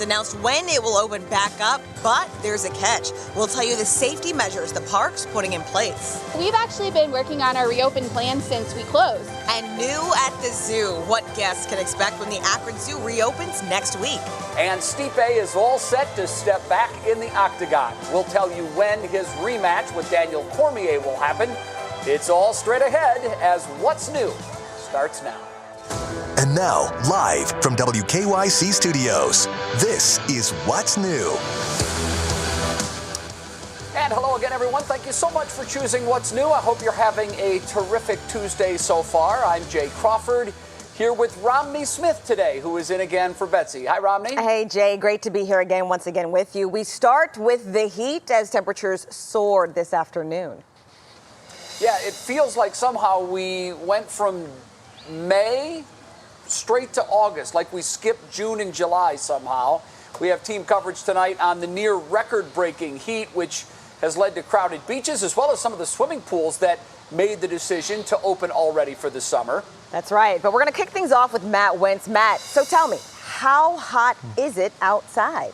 announced when it will open back up, but there's a catch. We'll tell you the safety measures the park's putting in place. We've actually been working on our reopen plan since we closed. And new at the zoo, what guests can expect when the Akron Zoo reopens next week. And Stipe is all set to step back in the octagon. We'll tell you when his rematch with Daniel Cormier will happen. It's all straight ahead as What's New starts now. And now, live from WKYC Studios, this is What's New. And hello again, everyone. Thank you so much for choosing What's New. I hope you're having a terrific Tuesday so far. I'm Jay Crawford, here with Romney Smith today, who is in again for Betsy. Hi, Romney. Hey, Jay. Great to be here again, once again with you. We start with the heat as temperatures soared this afternoon. Yeah, it feels like somehow we went from May straight to August, like we skipped June and July somehow. We have team coverage tonight on the near record-breaking heat, which has led to crowded beaches, as well as some of the swimming pools that made the decision to open already for the summer. That's right. But we're going to kick things off with Matt Wentz. Matt, so tell me, how hot is it outside?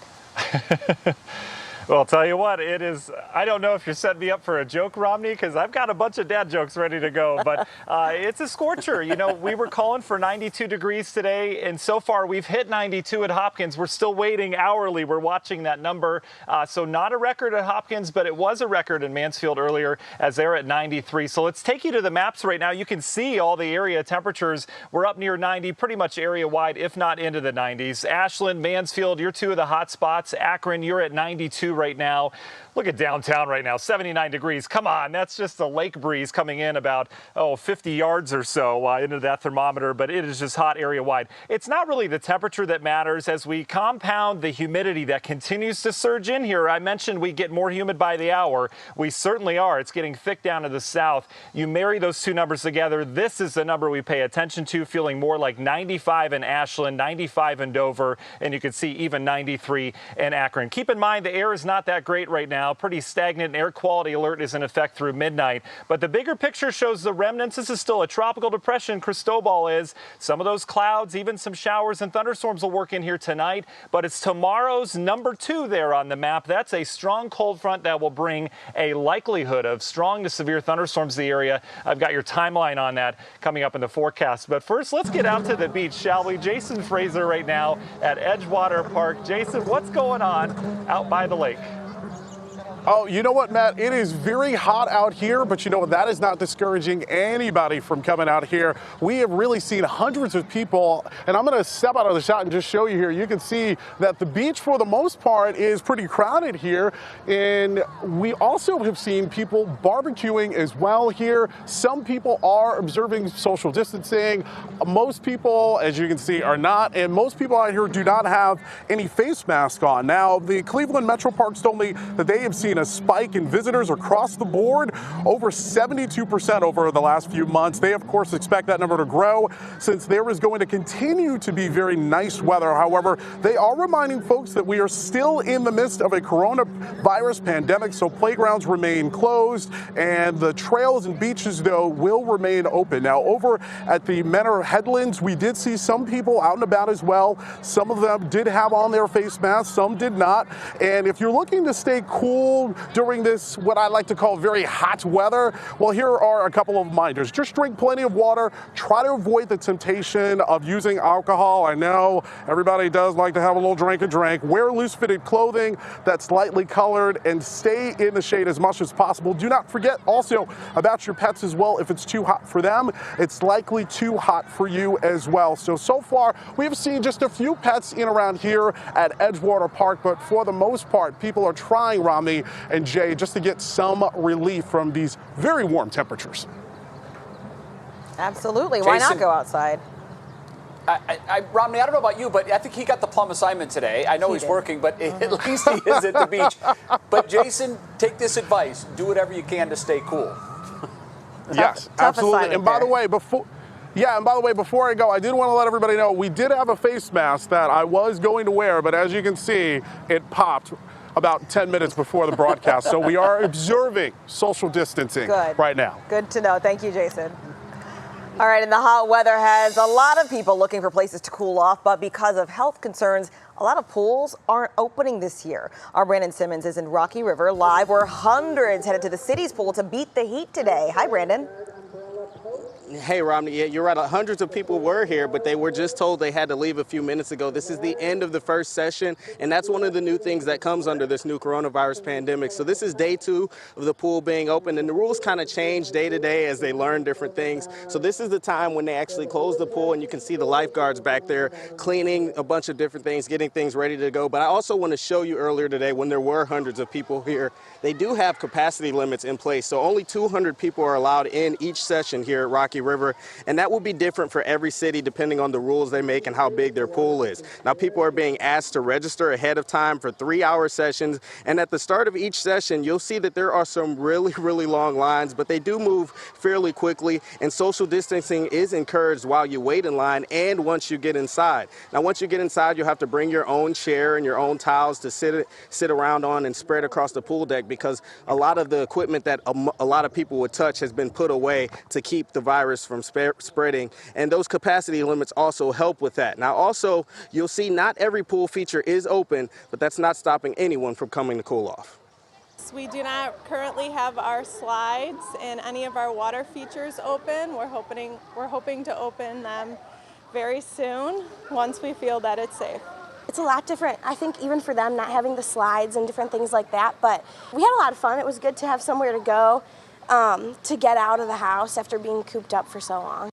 Well, I'll tell you what, it is, I don't know if you're setting me up for a joke, Romney, because I've got a bunch of dad jokes ready to go, but it's a scorcher. You know, we were calling for 92 degrees today, and so far we've hit 92 at Hopkins. We're still waiting hourly. We're watching that number. So not a record at Hopkins, but it was a record in Mansfield earlier as they're at 93. So let's take you to the maps right now. You can see all the area temperatures. We're up near 90, pretty much area wide, if not into the 90s. Ashland, Mansfield, you're two of the hot spots. Akron, you're at 92 right now. Look at downtown right now, 79 degrees. Come on, that's just a lake breeze coming in about, 50 yards or so into that thermometer, but it is just hot area wide. It's not really the temperature that matters as we compound the humidity that continues to surge in here. I mentioned we get more humid by the hour. We certainly are. It's getting thick down to the south. You marry those two numbers together, this is the number we pay attention to, feeling more like 95 in Ashland, 95 in Dover, and you can see even 93 in Akron. Keep in mind the air is not that great right now. Pretty stagnant. Air quality alert is in effect through midnight. But the bigger picture shows the remnants. This is still a tropical depression. Cristobal is. Some of those clouds, even some showers and thunderstorms will work in here tonight. But it's tomorrow's number 2 there on the map. That's a strong cold front that will bring a likelihood of strong to severe thunderstorms to the area. I've got your timeline on that coming up in the forecast. But first, let's get out to the beach, shall we? Jason Fraser right now at Edgewater Park. Jason, what's going on out by the lake? Oh, you know what, Matt? It is very hot out here, but you know what? That is not discouraging anybody from coming out here. We have really seen hundreds of people, and I'm going to step out of the shot and just show you here. You can see that the beach, for the most part, is pretty crowded here, and we also have seen people barbecuing as well here. Some people are observing social distancing. Most people, as you can see, are not, and most people out here do not have any face mask on. Now, the Cleveland Metro Parks told me that they have seen a spike in visitors across the board, over 72% over the last few months. They, of course, expect that number to grow since there is going to continue to be very nice weather. However, they are reminding folks that we are still in the midst of a coronavirus pandemic, so playgrounds remain closed, and the trails and beaches, though, will remain open. Now, over at the Menor Headlands, we did see some people out and about as well. Some of them did have on their face masks, some did not. And if you're looking to stay cool during this, what I like to call very hot weather, well, here are a couple of reminders. Just drink plenty of water. Try to avoid the temptation of using alcohol. I know everybody does like to have a little drink. Wear loose-fitted clothing that's lightly colored and stay in the shade as much as possible. Do not forget also about your pets as well. If it's too hot for them, it's likely too hot for you as well. So far, we've seen just a few pets in around here at Edgewater Park, but for the most part, people are trying, Romney and Jay, just to get some relief from these very warm temperatures. Absolutely. Jason, why not go outside? Romney, I don't know about you, but I think he got the plum assignment today. I know he's working, but at least he is at the beach. But Jason, take this advice. Do whatever you can to stay cool. Yes, absolutely. And by the way, before I go, I did want to let everybody know we did have a face mask that I was going to wear, but as you can see, it popped about 10 minutes before the broadcast. So we are observing social distancing right now. Good to know. Thank you, Jason. All right, and the hot weather has a lot of people looking for places to cool off, but because of health concerns, a lot of pools aren't opening this year. Our Brandon Simmons is in Rocky River live where hundreds headed to the city's pool to beat the heat today. Hi, Brandon. Hey, Romney, yeah, you're right. Hundreds of people were here, but they were just told they had to leave a few minutes ago. This is the end of the first session, and that's one of the new things that comes under this new coronavirus pandemic. So this is day 2 of the pool being open, and the rules kind of change day to day as they learn different things. So this is the time when they actually close the pool, and you can see the lifeguards back there cleaning a bunch of different things, getting things ready to go. But I also want to show you earlier today when there were hundreds of people here, they do have capacity limits in place. So only 200 people are allowed in each session here at Rocky River, and that will be different for every city depending on the rules they make and how big their pool is. Now, people are being asked to register ahead of time for 3-hour sessions, and at the start of each session, you'll see that there are some really long lines, but they do move fairly quickly, and social distancing is encouraged while you wait in line and once you get inside. Now, once you get inside, you'll have to bring your own chair and your own towels to sit around on and spread across the pool deck, because a lot of the equipment that a lot of people would touch has been put away to keep the virus from spreading, and those capacity limits also help with that. Now, also, you'll see not every pool feature is open, but that's not stopping anyone from coming to cool off. We do not currently have our slides and any of our water features open. We're hoping to open them very soon once we feel that it's safe. It's a lot different, I think, even for them not having the slides and different things like that, but we had a lot of fun. It was good to have somewhere to go, to get out of the house after being cooped up for so long.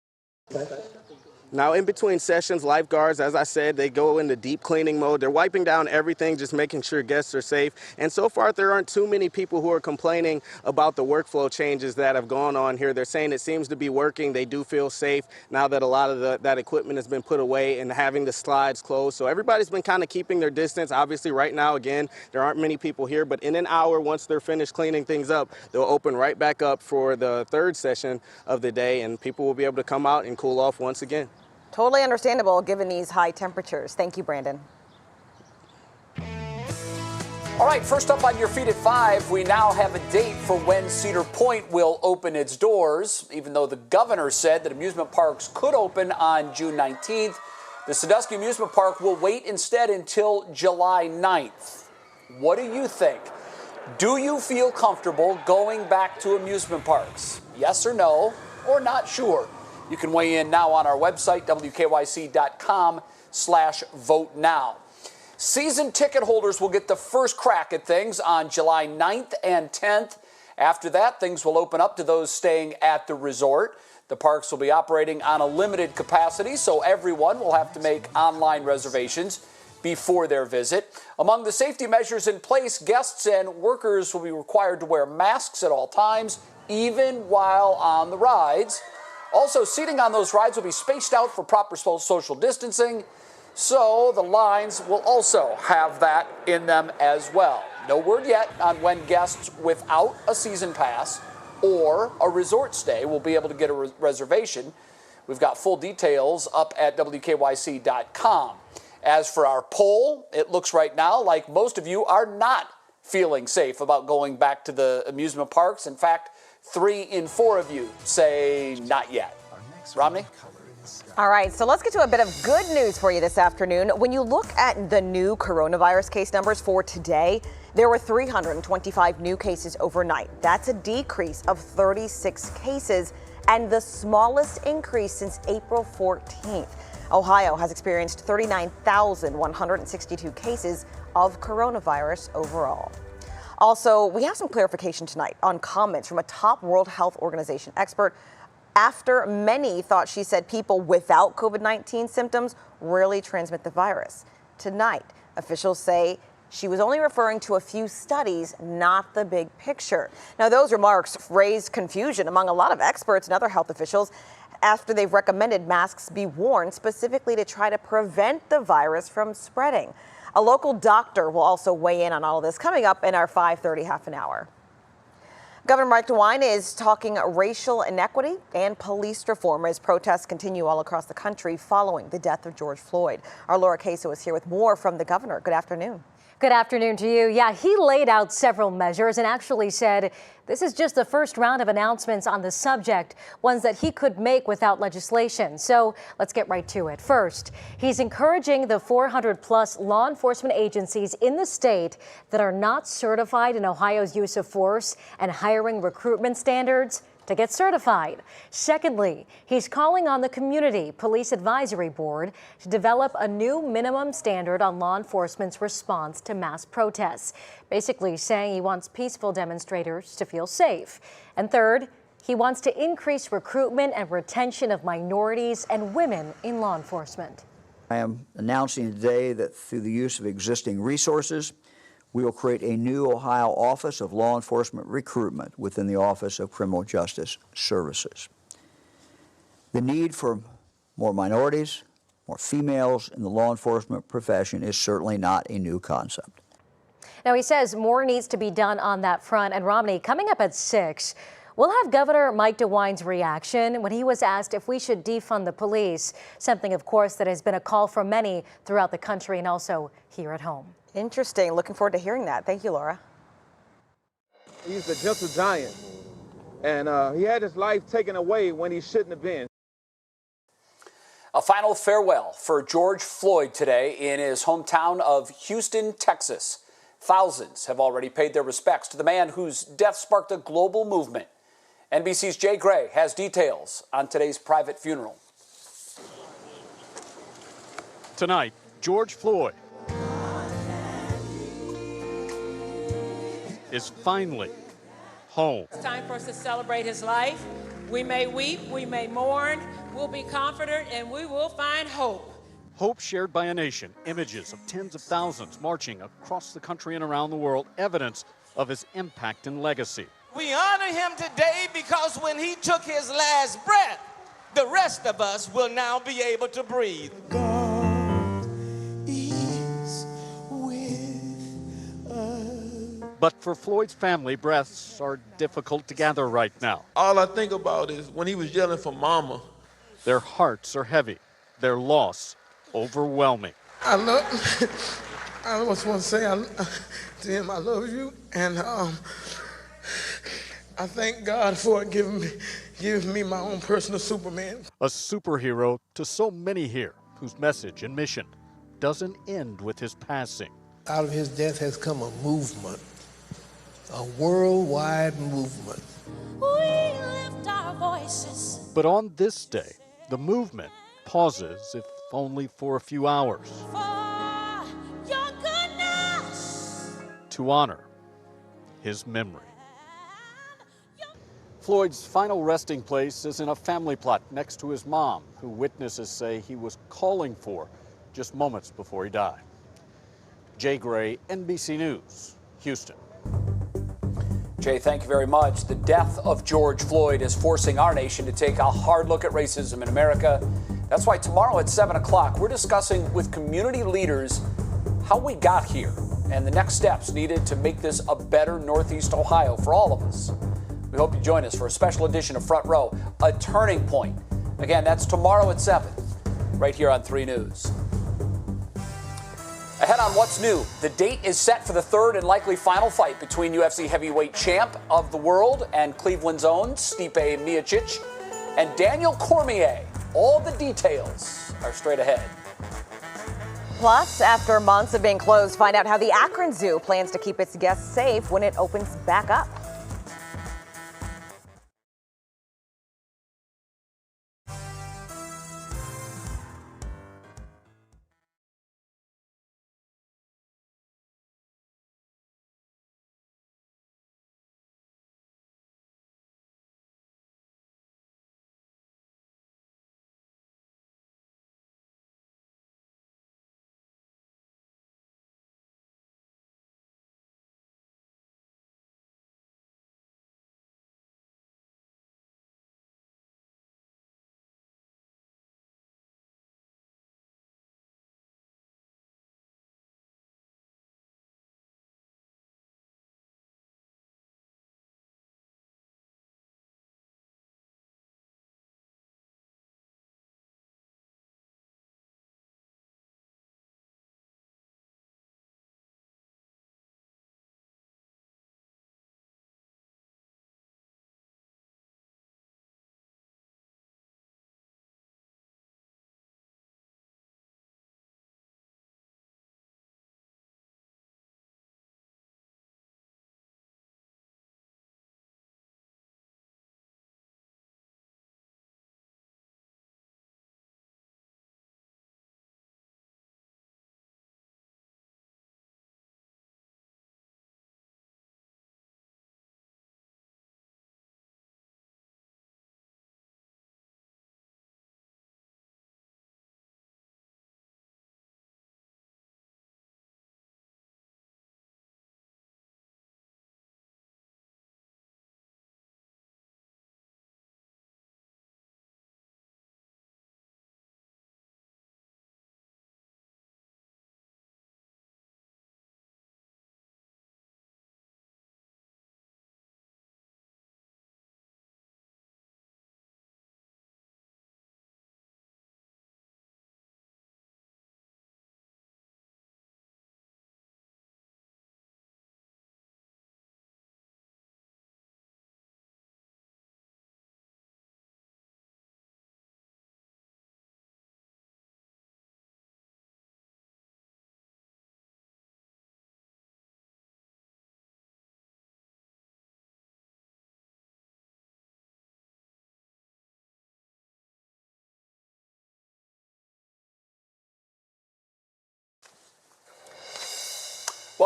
Now, in between sessions, lifeguards, as I said, they go into deep cleaning mode. They're wiping down everything, just making sure guests are safe. And so far, there aren't too many people who are complaining about the workflow changes that have gone on here. They're saying it seems to be working. They do feel safe now that a lot of that equipment has been put away and having the slides closed. So everybody's been kind of keeping their distance. Obviously, right now, again, there aren't many people here. But in an hour, once they're finished cleaning things up, they'll open right back up for the third session of the day, and people will be able to come out and cool off once again. Totally understandable given these high temperatures. Thank you, Brandon. All right, first up on your feed at 5, we now have a date for when Cedar Point will open its doors. Even though the governor said that amusement parks could open on June 19th, the Sandusky Amusement Park will wait instead until July 9th. What do you think? Do you feel comfortable going back to amusement parks? Yes or no, or not sure? You can weigh in now on our website, wkyc.com/vote now. Season ticket holders will get the first crack at things on July 9th and 10th. After that, things will open up to those staying at the resort. The parks will be operating on a limited capacity, so everyone will have to make online reservations before their visit. Among the safety measures in place, guests and workers will be required to wear masks at all times, even while on the rides. Also, seating on those rides will be spaced out for proper social distancing, so the lines will also have that in them as well. No word yet on when guests without a season pass or a resort stay will be able to get a reservation. We've got full details up at wkyc.com. As for our poll, it looks right now like most of you are not feeling safe about going back to the amusement parks. In fact, 3 in 4 of you say not yet. Romney? All right, so let's get to a bit of good news for you this afternoon. When you look at the new coronavirus case numbers for today, there were 325 new cases overnight. That's a decrease of 36 cases and the smallest increase since April 14th. Ohio has experienced 39,162 cases of coronavirus overall. Also, we have some clarification tonight on comments from a top World Health Organization expert after many thought she said people without COVID-19 symptoms rarely transmit the virus. Tonight, officials say she was only referring to a few studies, not the big picture. Now, those remarks raised confusion among a lot of experts and other health officials after they've recommended masks be worn specifically to try to prevent the virus from spreading. A local doctor will also weigh in on all of this coming up in our 5:30 half an hour. Governor Mike DeWine is talking racial inequity and police reform as protests continue all across the country following the death of George Floyd. Our Laura Queso is here with more from the governor. Good afternoon. Good afternoon to you. Yeah, he laid out several measures and actually said this is just the first round of announcements on the subject, ones that he could make without legislation. So let's get right to it. First, he's encouraging the 400-plus law enforcement agencies in the state that are not certified in Ohio's use of force and hiring recruitment standards to get certified. Secondly, he's calling on the Community Police Advisory Board to develop a new minimum standard on law enforcement's response to mass protests, basically saying he wants peaceful demonstrators to feel safe. And third, he wants to increase recruitment and retention of minorities and women in law enforcement. I am announcing today that through the use of existing resources, we will create a new Ohio Office of Law Enforcement Recruitment within the Office of Criminal Justice Services. The need for more minorities, more females in the law enforcement profession is certainly not a new concept. Now, he says more needs to be done on that front. And Romney, coming up at 6, we'll have Governor Mike DeWine's reaction when he was asked if we should defund the police, something, of course, that has been a call from many throughout the country and also here at home. Interesting. Looking forward to hearing that. Thank you, Laura. He's a gentle giant, and he had his life taken away when he shouldn't have been. A final farewell for George Floyd today in his hometown of Houston, Texas. Thousands have already paid their respects to the man whose death sparked a global movement. NBC's Jay Gray has details on today's private funeral. Tonight, George Floyd is finally home. It's time for us to celebrate his life. We may weep, we may mourn, we'll be comforted, and we will find hope. Hope shared by a nation, images of tens of thousands marching across the country and around the world, evidence of his impact and legacy. We honor him today because when he took his last breath, the rest of us will now be able to breathe. God is with us. But for Floyd's family, breaths are difficult to gather right now. All I think about is when he was yelling for mama. Their hearts are heavy, their loss overwhelming. I just want to say to him, I love you, and I thank God for giving me my own personal Superman. A superhero to so many here whose message and mission doesn't end with his passing. Out of his death has come a movement, a worldwide movement. We lift our voices. But on this day, the movement pauses, if only for a few hours, For your goodness. to honor his memory. Floyd's final resting place is in a family plot next to his mom, who witnesses say he was calling for just moments before he died. Jay Gray, NBC News, Houston. Jay, thank you very much. The death of George Floyd is forcing our nation to take a hard look at racism in America. That's why tomorrow at 7 o'clock, we're discussing with community leaders how we got here and the next steps needed to make this a better Northeast Ohio for all of us. We hope you join us for a special edition of Front Row, A Turning Point. Again, that's tomorrow at 7, right here on 3 News. Ahead on What's New, the date is set for the third and likely final fight between UFC heavyweight champ of the world and Cleveland's own Stipe Miocic and Daniel Cormier. All the details are straight ahead. Plus, after months of being closed, find out how the Akron Zoo plans to keep its guests safe when it opens back up.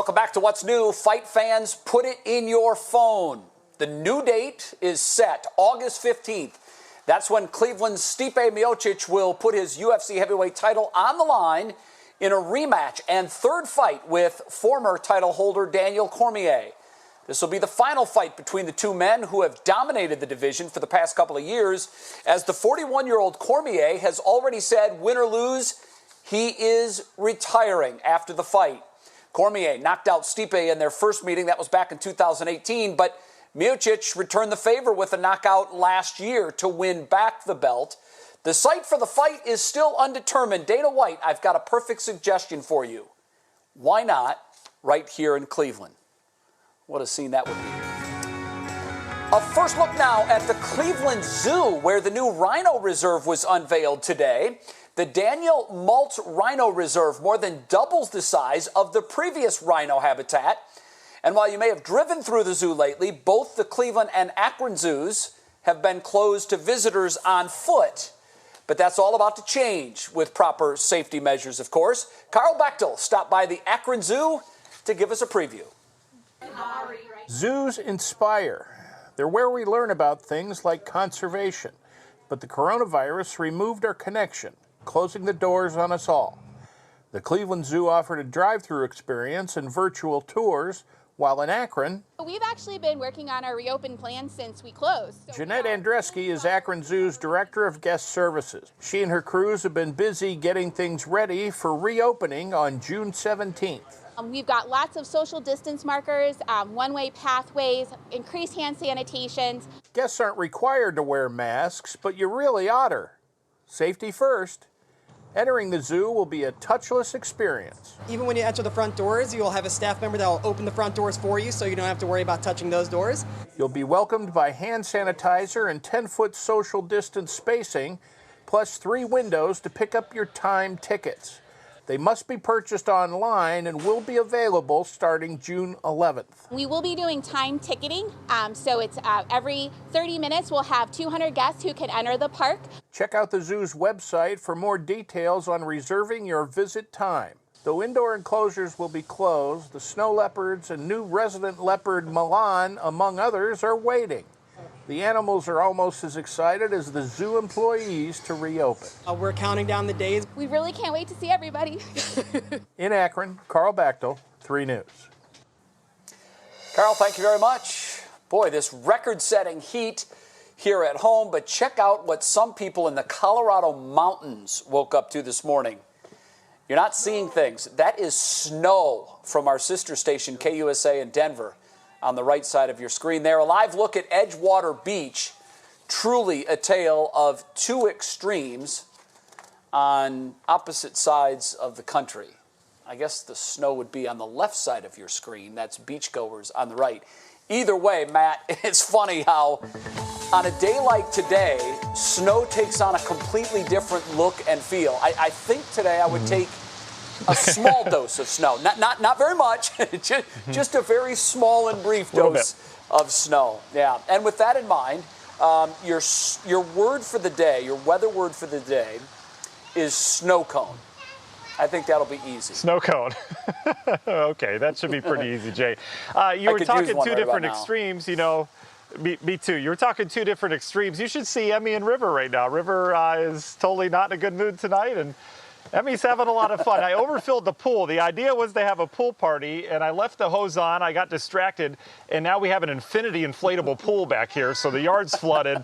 Welcome back to What's New. Fight fans, put it in your phone. The new date is set, August 15th. That's when Cleveland's Stipe Miocic will put his UFC heavyweight title on the line in a rematch and third fight with former title holder Daniel Cormier. This will be the final fight between the two men who have dominated the division for the past couple of years, as the 41-year-old Cormier has already said, win or lose, he is retiring after the fight. Cormier knocked out Stipe in their first meeting. That was back in 2018, but Miocic returned the favor with a knockout last year to win back the belt. The site for the fight is still undetermined. Dana White, I've got a perfect suggestion for you. Why not right here in Cleveland? What a scene that would be. A first look now at the Cleveland Zoo, where the new Rhino Reserve was unveiled today. The Daniel Maltz Rhino Reserve more than doubles the size of the previous rhino habitat. And while you may have driven through the zoo lately, both the Cleveland and Akron zoos have been closed to visitors on foot. But that's all about to change with proper safety measures, of course. Carl Bechtel stopped by the Akron Zoo to give us a preview. Zoos inspire. They're where we learn about things like conservation. But the coronavirus removed our connection, closing the doors on us all. The Cleveland Zoo offered a drive-through experience and virtual tours, while in Akron, We've actually been working on our reopen plan since we closed. Jeanette Andreski is Akron Zoo's Director of Guest Services. She and her crews have been busy getting things ready for reopening on June 17th. We've got lots of social distance markers, one-way pathways, increased hand sanitations. Guests aren't required to wear masks, but you really oughter. Safety first. Entering the zoo will be a touchless experience. Even when you enter the front doors, you'll have a staff member that will open the front doors for you so you don't have to worry about touching those doors. You'll be welcomed by hand sanitizer and 10-foot social distance spacing, plus 3 windows to pick up your timed tickets. They must be purchased online and will be available starting June 11th. We will be doing time ticketing, so it's every 30 minutes we'll have 200 guests who can enter the park. Check out the zoo's website for more details on reserving your visit time. Though indoor enclosures will be closed, the snow leopards and new resident leopard Milan, among others, are waiting. The animals are almost as excited as the zoo employees to reopen. We're counting down the days. We really can't wait to see everybody. In Akron, Carl Bechtel, 3 News. Carl, thank you very much. Boy, this record-setting heat here at home, but check out what some people in the Colorado mountains woke up to this morning. You're not seeing things. That is snow from our sister station, KUSA in Denver. On the right side of your screen there, a live look at Edgewater Beach. Truly a tale of two extremes on opposite sides of the country. I guess the snow would be on the left side of your screen. That's beachgoers on the right. Either way, Matt, it's funny how on a day like today, snow takes on a completely different look and feel. I think today I would take a small dose of snow. Not very much, just a very small and brief dose of snow. Yeah, and with that in mind, your word for the day, your weather word for the day is snow cone. I think that'll be easy. Snow cone. Okay, that should be pretty easy, Jay. You were talking two different extremes, you know. Me too. You were talking 2 different extremes. You should see Emmy and River right now. River is totally not in a good mood tonight, and Emmy's having a lot of fun. I overfilled the pool. The idea was to have a pool party, and I left the hose on. I got distracted, and now we have an infinity inflatable pool back here, so the yard's flooded.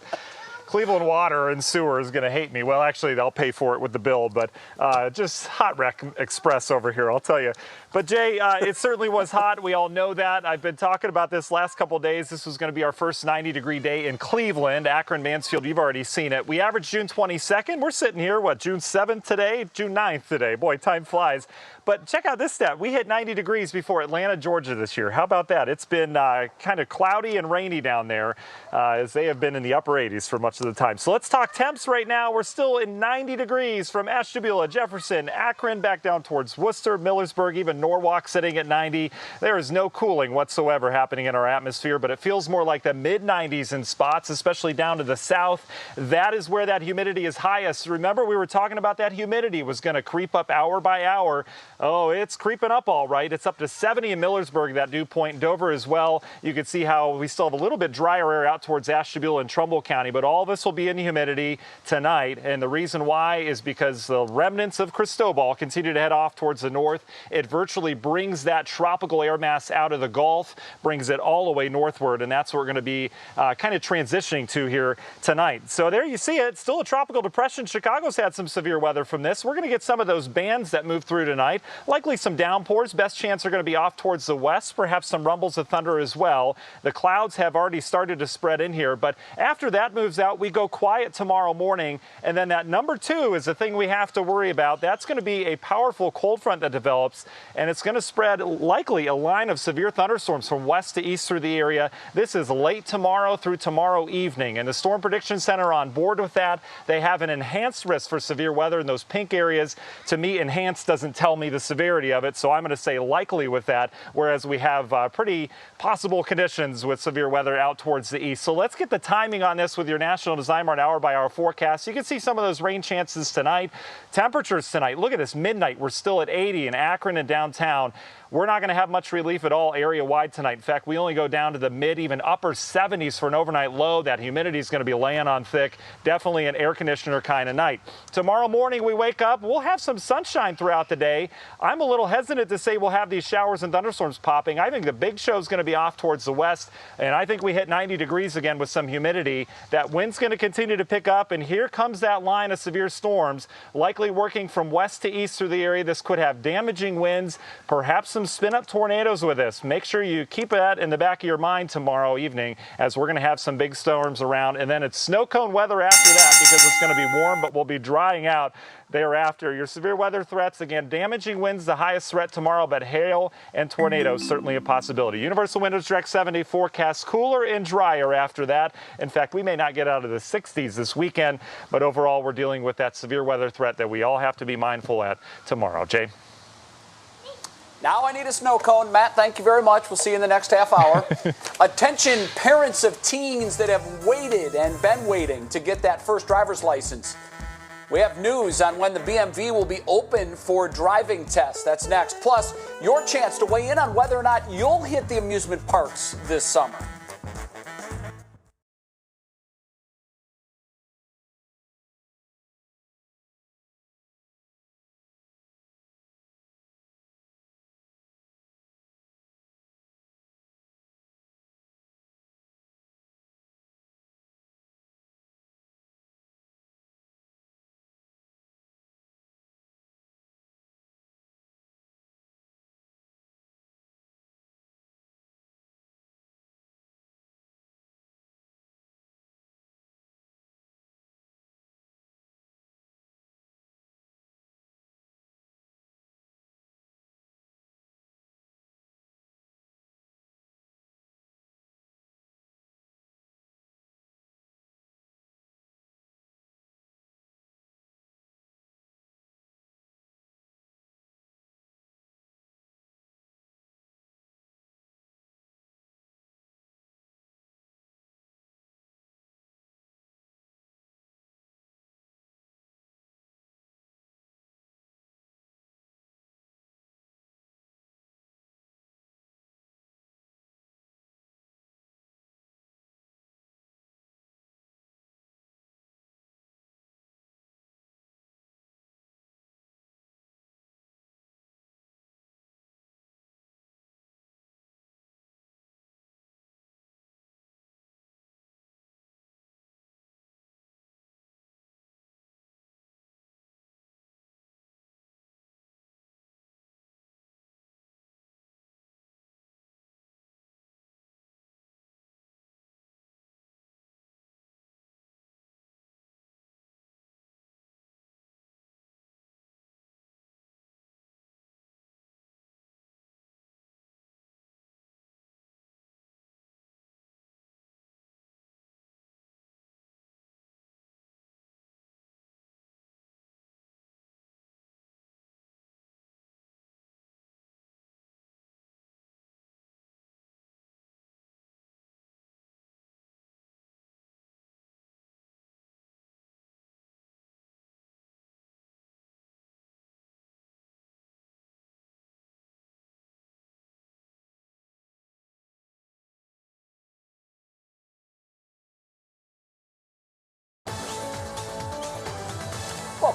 Cleveland Water and Sewer is going to hate me. Well, actually, they'll pay for it with the bill, but just hot wreck express over here, I'll tell you. But, Jay, it certainly was hot. We all know that. I've been talking about this last couple of days. This was going to be our first 90-degree day in Cleveland. Akron, Mansfield, you've already seen it. We averaged June 22nd. We're sitting here, June 7th today? June 9th today. Boy, time flies. But check out this stat. We hit 90 degrees before Atlanta, Georgia this year. How about that? It's been kind of cloudy and rainy down there as they have been in the upper 80s for much of the time. So let's talk temps right now. We're still in 90 degrees from Ashtabula, Jefferson, Akron, back down towards Worcester, Millersburg, even Norwalk sitting at 90. There is no cooling whatsoever happening in our atmosphere, but it feels more like the mid-90s in spots, especially down to the south. That is where that humidity is highest. Remember, we were talking about that humidity was going to creep up hour by hour. Oh, it's creeping up all right. It's up to 70 in Millersburg, that dew point. Dover as well. You can see how we still have a little bit drier air out towards Ashtabula and Trumbull County, but all this will be in humidity tonight. And the reason why is because the remnants of Cristobal continue to head off towards the north. It virtually brings that tropical air mass out of the Gulf, brings it all the way northward, and that's what we're going to be kind of transitioning to here tonight. So there you see it. Still a tropical depression. Chicago's had some severe weather from this. We're going to get some of those bands that move through tonight. Likely some downpours. Best chance are going to be off towards the west. Perhaps some rumbles of thunder as well. The clouds have already started to spread in here, but after that moves out, we go quiet tomorrow morning. And then that number 2 is the thing we have to worry about. That's going to be a powerful cold front that develops, and it's going to spread likely a line of severe thunderstorms from west to east through the area. This is late tomorrow through tomorrow evening, and the Storm Prediction Center on board with that. They have an enhanced risk for severe weather in those pink areas. To me, enhanced doesn't tell me the severity of it, so I'm going to say likely with that, whereas we have pretty possible conditions with severe weather out towards the east. So let's get the timing on this with your National Design Mart hour-by-hour forecast. You can see some of those rain chances tonight. Temperatures tonight, look at this, midnight, we're still at 80 in Akron and downtown. We're not going to have much relief at all area-wide tonight. In fact, we only go down to the mid, even upper 70s for an overnight low. That humidity is going to be laying on thick. Definitely an air conditioner kind of night. Tomorrow morning we wake up, we'll have some sunshine throughout the day. I'm a little hesitant to say we'll have these showers and thunderstorms popping. I think the big show is going to be off towards the west, and I think we hit 90 degrees again with some humidity. That wind's going to continue to pick up, and here comes that line of severe storms, likely working from west to east through the area. This could have damaging winds, perhaps some spin-up tornadoes with this. Make sure you keep that in the back of your mind tomorrow evening, as we're going to have some big storms around, and then it's snow cone weather after that because it's going to be warm, but we'll be drying out thereafter. Your severe weather threats, again, damaging winds, the highest threat tomorrow, but hail and tornadoes certainly a possibility. Universal Windows Direct 7-day forecast, cooler and drier after that. In fact, we may not get out of the 60s this weekend, but overall we're dealing with that severe weather threat that we all have to be mindful at tomorrow. Jay? Now I need a snow cone. Matt, thank you very much. We'll see you in the next half hour. Attention, parents of teens that have waited and been waiting to get that first driver's license. We have news on when the BMV will be open for driving tests. That's next. Plus, your chance to weigh in on whether or not you'll hit the amusement parks this summer.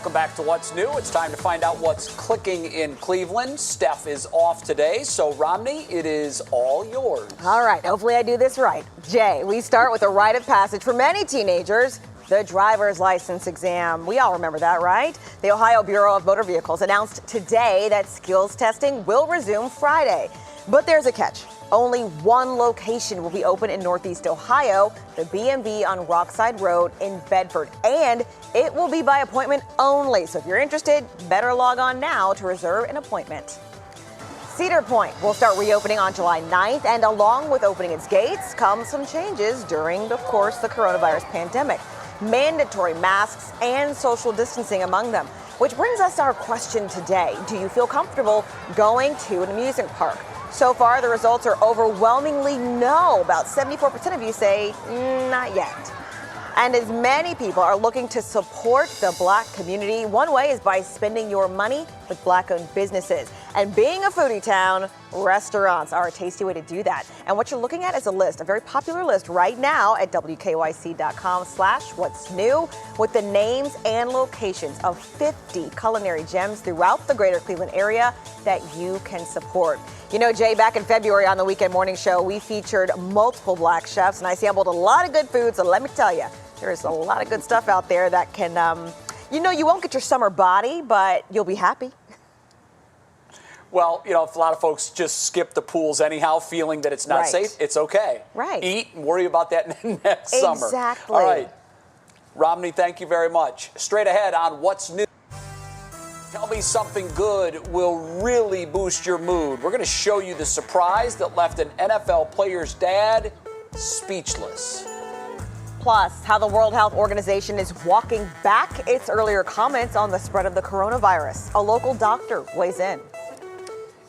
Welcome back to What's New. It's time to find out what's clicking in Cleveland. Steph is off today, so Romney, it is all yours. All right, hopefully I do this right. Jay, we start with a rite of passage for many teenagers, the driver's license exam. We all remember that, right? The Ohio Bureau of Motor Vehicles announced today that skills testing will resume Friday. But there's a catch. Only one location will be open in Northeast Ohio, the BMV on Rockside Road in Bedford. And it will be by appointment only. So if you're interested, better log on now to reserve an appointment. Cedar Point will start reopening on July 9th, and along with opening its gates come some changes during, of course, the coronavirus pandemic. Mandatory masks and social distancing among them. Which brings us to our question today. Do you feel comfortable going to an amusement park? So far, the results are overwhelmingly no. About 74% of you say not yet. And as many people are looking to support the Black community, one way is by spending your money with Black-owned businesses. And being a foodie town, restaurants are a tasty way to do that. And what you're looking at is a list, a very popular list right now at WKYC.com/what's new, with the names and locations of 50 culinary gems throughout the greater Cleveland area that you can support. You know, Jay, back in February on the Weekend Morning Show, we featured multiple Black chefs, and I sampled a lot of good food, so let me tell you, there is a lot of good stuff out there that can, you won't get your summer body, but you'll be happy. Well, if a lot of folks just skip the pools anyhow, feeling that it's not safe, it's okay. Right. Eat and worry about that next summer. Exactly. All right. Romney, thank you very much. Straight ahead on What's New. Tell me something good will really boost your mood. We're going to show you the surprise that left an NFL player's dad speechless. Plus, how the World Health Organization is walking back its earlier comments on the spread of the coronavirus. A local doctor weighs in.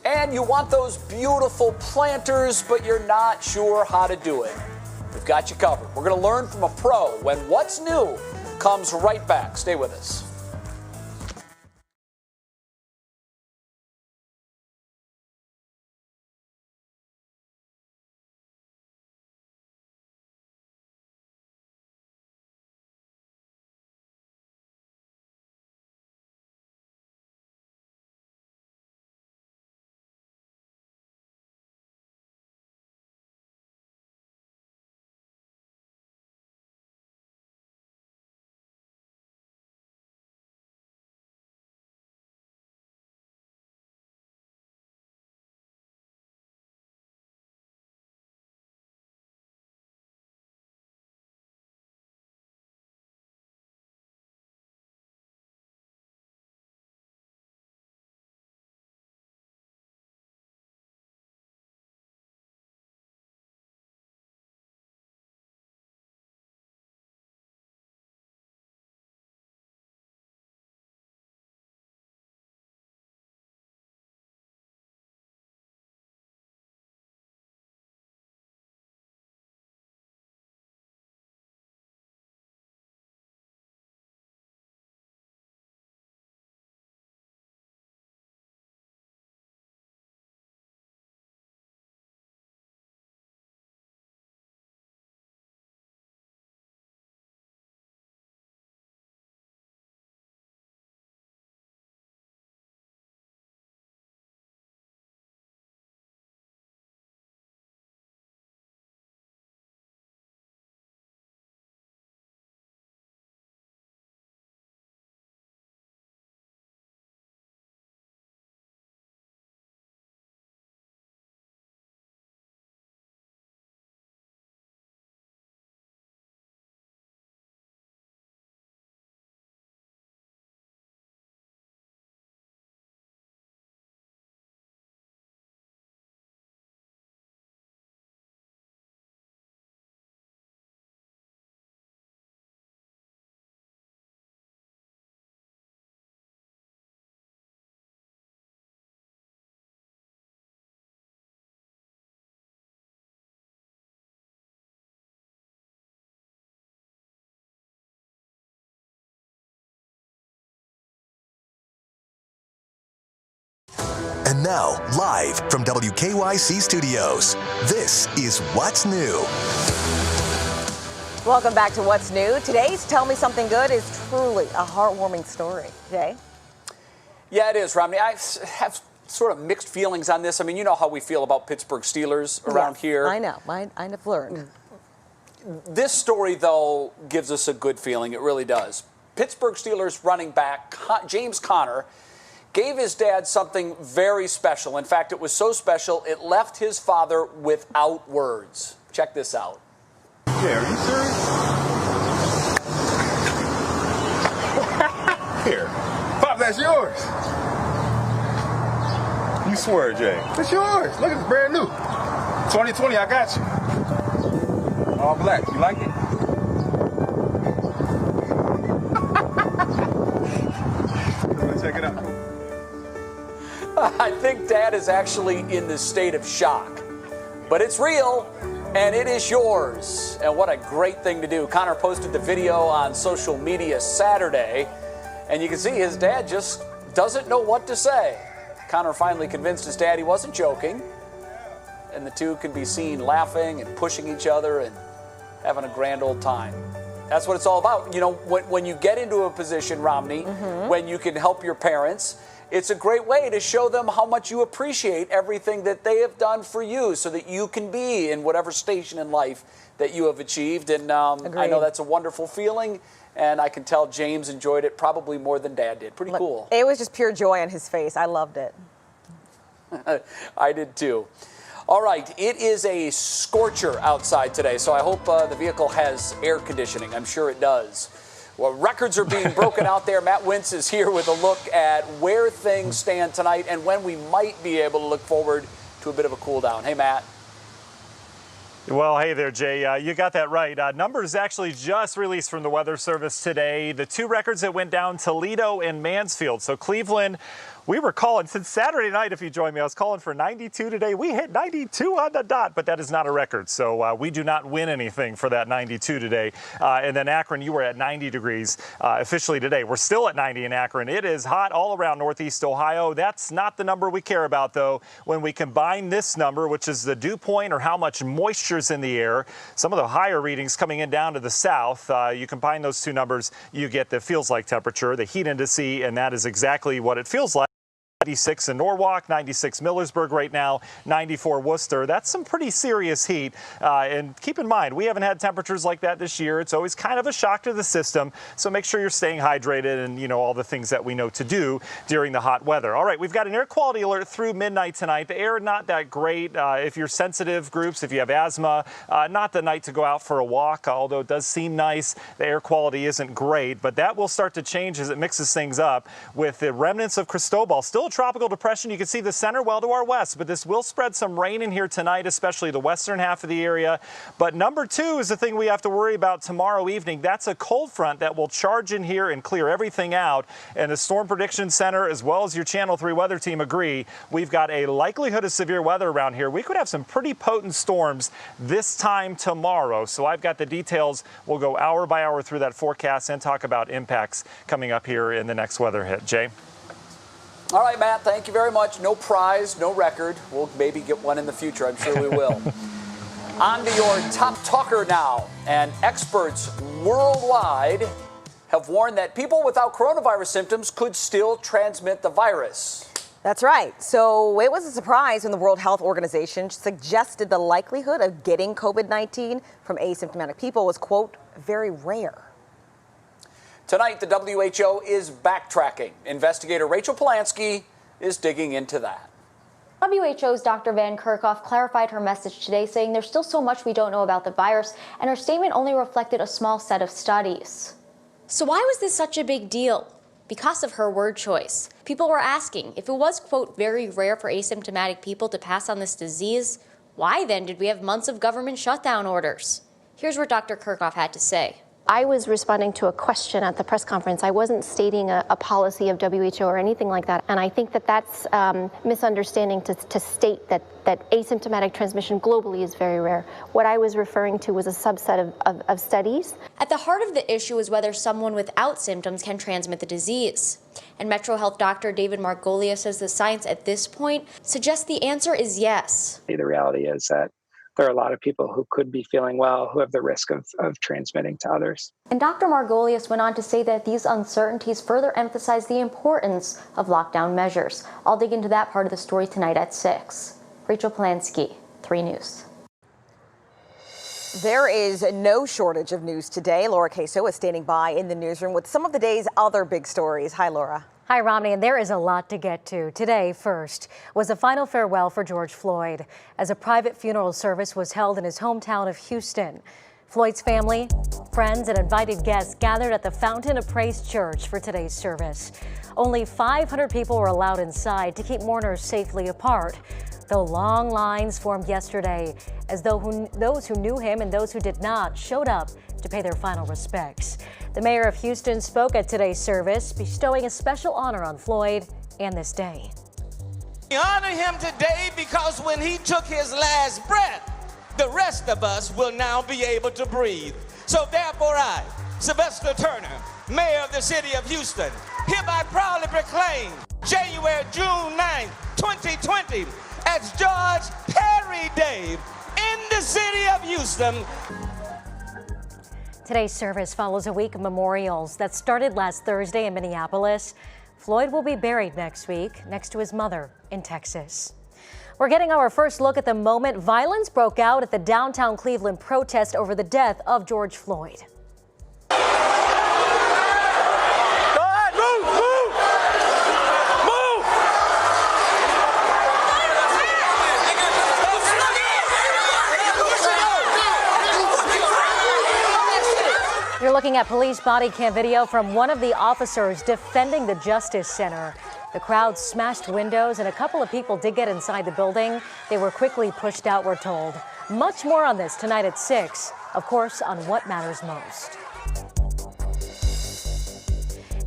And you want those beautiful planters, but you're not sure how to do it. We've got you covered. We're going to learn from a pro when What's New comes right back. Stay with us. And now, live from WKYC Studios, this is What's New. Welcome back to What's New. Today's Tell Me Something Good is truly a heartwarming story. Jay? Yeah, it is, Romney. I have sort of mixed feelings on this. I mean, you know how we feel about Pittsburgh Steelers around here. I know. I've learned. This story, though, gives us a good feeling. It really does. Pittsburgh Steelers running back James Conner gave his dad something very special. In fact, it was so special, it left his father without words. Check this out. Yeah, are you serious? Here. Pop, that's yours. You swear, Jay. It's yours. Look, it's brand new. 2020, I got you. All black. You like it? Check it out. I think Dad is actually in this state of shock. But it's real, and it is yours. And what a great thing to do. Connor posted the video on social media Saturday, and you can see his dad just doesn't know what to say. Connor finally convinced his dad he wasn't joking, and the two can be seen laughing and pushing each other and having a grand old time. That's what it's all about. You know, when you get into a position, Romney, when you can help your parents, it's a great way to show them how much you appreciate everything that they have done for you so that you can be in whatever station in life that you have achieved. And I know that's a wonderful feeling, and I can tell James enjoyed it probably more than Dad did. Pretty cool. It was just pure joy on his face. I loved it. I did too. All right, it is a scorcher outside today, so I hope the vehicle has air conditioning. I'm sure it does. Well, records are being broken out there. Matt Wintz is here with a look at where things stand tonight and when we might be able to look forward to a bit of a cool down. Hey, Matt. Well, hey there, Jay. You got that right. Numbers actually just released from the Weather Service today. The two records that went down, Toledo and Mansfield. So Cleveland, we were calling since Saturday night, if you join me, I was calling for 92 today. We hit 92 on the dot, but that is not a record. So we do not win anything for that 92 today. And then Akron, you were at 90 degrees officially today. We're still at 90 in Akron. It is hot all around Northeast Ohio. That's not the number we care about, though. When we combine this number, which is the dew point or how much moisture is in the air, some of the higher readings coming in down to the south, you combine those two numbers, you get the feels like temperature, the heat index, and that is exactly what it feels like. 96 in Norwalk, 96 Millersburg right now, 94 Worcester. That's some pretty serious heat. And keep in mind, we haven't had temperatures like that this year. It's always kind of a shock to the system. So make sure you're staying hydrated and, you know, all the things that we know to do during the hot weather. All right, we've got an air quality alert through midnight tonight. The air not that great. If you're sensitive groups, if you have asthma, not the night to go out for a walk, although it does seem nice. The air quality isn't great, but that will start to change as it mixes things up with the remnants of Cristobal. Still tropical depression. You can see the center well to our west, but this will spread some rain in here tonight, especially the western half of the area. But number two is the thing we have to worry about tomorrow evening. That's a cold front that will charge in here and clear everything out. And the Storm Prediction Center, as well as your Channel 3 weather team, agree we've got a likelihood of severe weather around here. We could have some pretty potent storms this time tomorrow. So I've got the details. We'll go hour by hour through that forecast and talk about impacts coming up here in the next weather hit. Jay? All right, Matt, thank you very much. No prize, no record. We'll maybe get one in the future. I'm sure we will. On to your top talker now. And experts worldwide have warned that people without coronavirus symptoms could still transmit the virus. That's right. So it was a surprise when the World Health Organization suggested the likelihood of getting COVID-19 from asymptomatic people was, quote, very rare. Tonight, the WHO is backtracking. Investigator Rachel Polanski is digging into that. WHO's Dr. Van Kerkhove clarified her message today, saying there's still so much we don't know about the virus, and her statement only reflected a small set of studies. So why was this such a big deal? Because of her word choice. People were asking, if it was, quote, very rare for asymptomatic people to pass on this disease, why then did we have months of government shutdown orders? Here's what Dr. Kerkhove had to say. I was responding to a question at the press conference. I wasn't stating a policy of WHO or anything like that. And I think that that's misunderstanding to state that asymptomatic transmission globally is very rare. What I was referring to was a subset of studies. At the heart of the issue is whether someone without symptoms can transmit the disease. And Metro Health Dr. David Margolio says the science at this point suggests the answer is yes. The reality is that there are a lot of people who could be feeling well who have the risk of transmitting to others. And Dr. Margolius went on to say that these uncertainties further emphasize the importance of lockdown measures. I'll dig into that part of the story tonight at 6. Rachel Polanski, 3 News. There is no shortage of news today. Laura Queso is standing by in the newsroom with some of the day's other big stories. Hi, Laura. Hi, Romney, and there is a lot to get to. Today, first, was a final farewell for George Floyd as a private funeral service was held in his hometown of Houston. Floyd's family, friends, and invited guests gathered at the Fountain of Praise Church for today's service. Only 500 people were allowed inside to keep mourners safely apart, though long lines formed yesterday as those who knew him and those who did not showed up to pay their final respects. The mayor of Houston spoke at today's service, bestowing a special honor on Floyd and this day. We honor him today because when he took his last breath, the rest of us will now be able to breathe. So therefore I, Sylvester Turner, mayor of the city of Houston, hereby proudly proclaim June 9, 2020 as George Perry Day in the city of Houston. Today's service follows a week of memorials that started last Thursday in Minneapolis. Floyd will be buried next week next to his mother in Texas. We're getting our first look at the moment violence broke out at the downtown Cleveland protest over the death of George Floyd. You're looking at police body cam video from one of the officers defending the Justice Center. The crowd smashed windows and a couple of people did get inside the building. They were quickly pushed out, we're told. Much more on this tonight at 6, of course, on What Matters Most.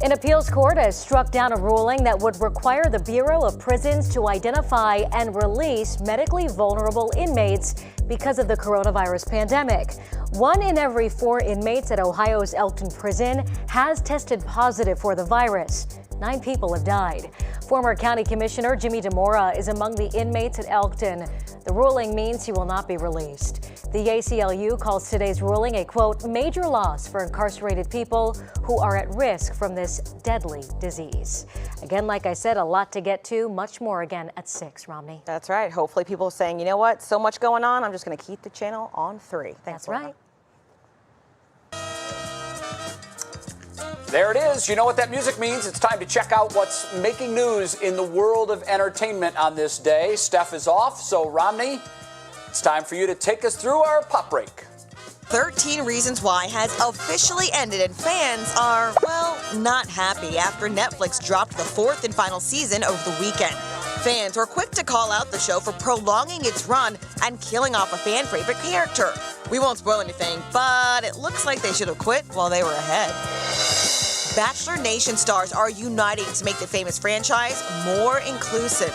An appeals court has struck down a ruling that would require the Bureau of Prisons to identify and release medically vulnerable inmates because of the coronavirus pandemic. 1 in every 4 inmates at Ohio's Elkton prison has tested positive for the virus. 9 people have died. Former County Commissioner Jimmy DeMora is among the inmates at Elkton. The ruling means he will not be released. The ACLU calls today's ruling a, quote, major loss for incarcerated people who are at risk from this deadly disease. Again, like I said, a lot to get to. Much more again at 6, Romney. That's right. Hopefully people are saying, you know what, so much going on, I'm just going to keep the channel on 3. Thanks, That's right. There it is. You know what that music means. It's time to check out what's making news in the world of entertainment on this day. Steph is off, so Romney, it's time for you to take us through our pop break. 13 Reasons Why has officially ended and fans are, well, not happy after Netflix dropped the 4th and final season over the weekend. Fans were quick to call out the show for prolonging its run and killing off a fan favorite character. We won't spoil anything, but it looks like they should have quit while they were ahead. Bachelor Nation stars are uniting to make the famous franchise more inclusive.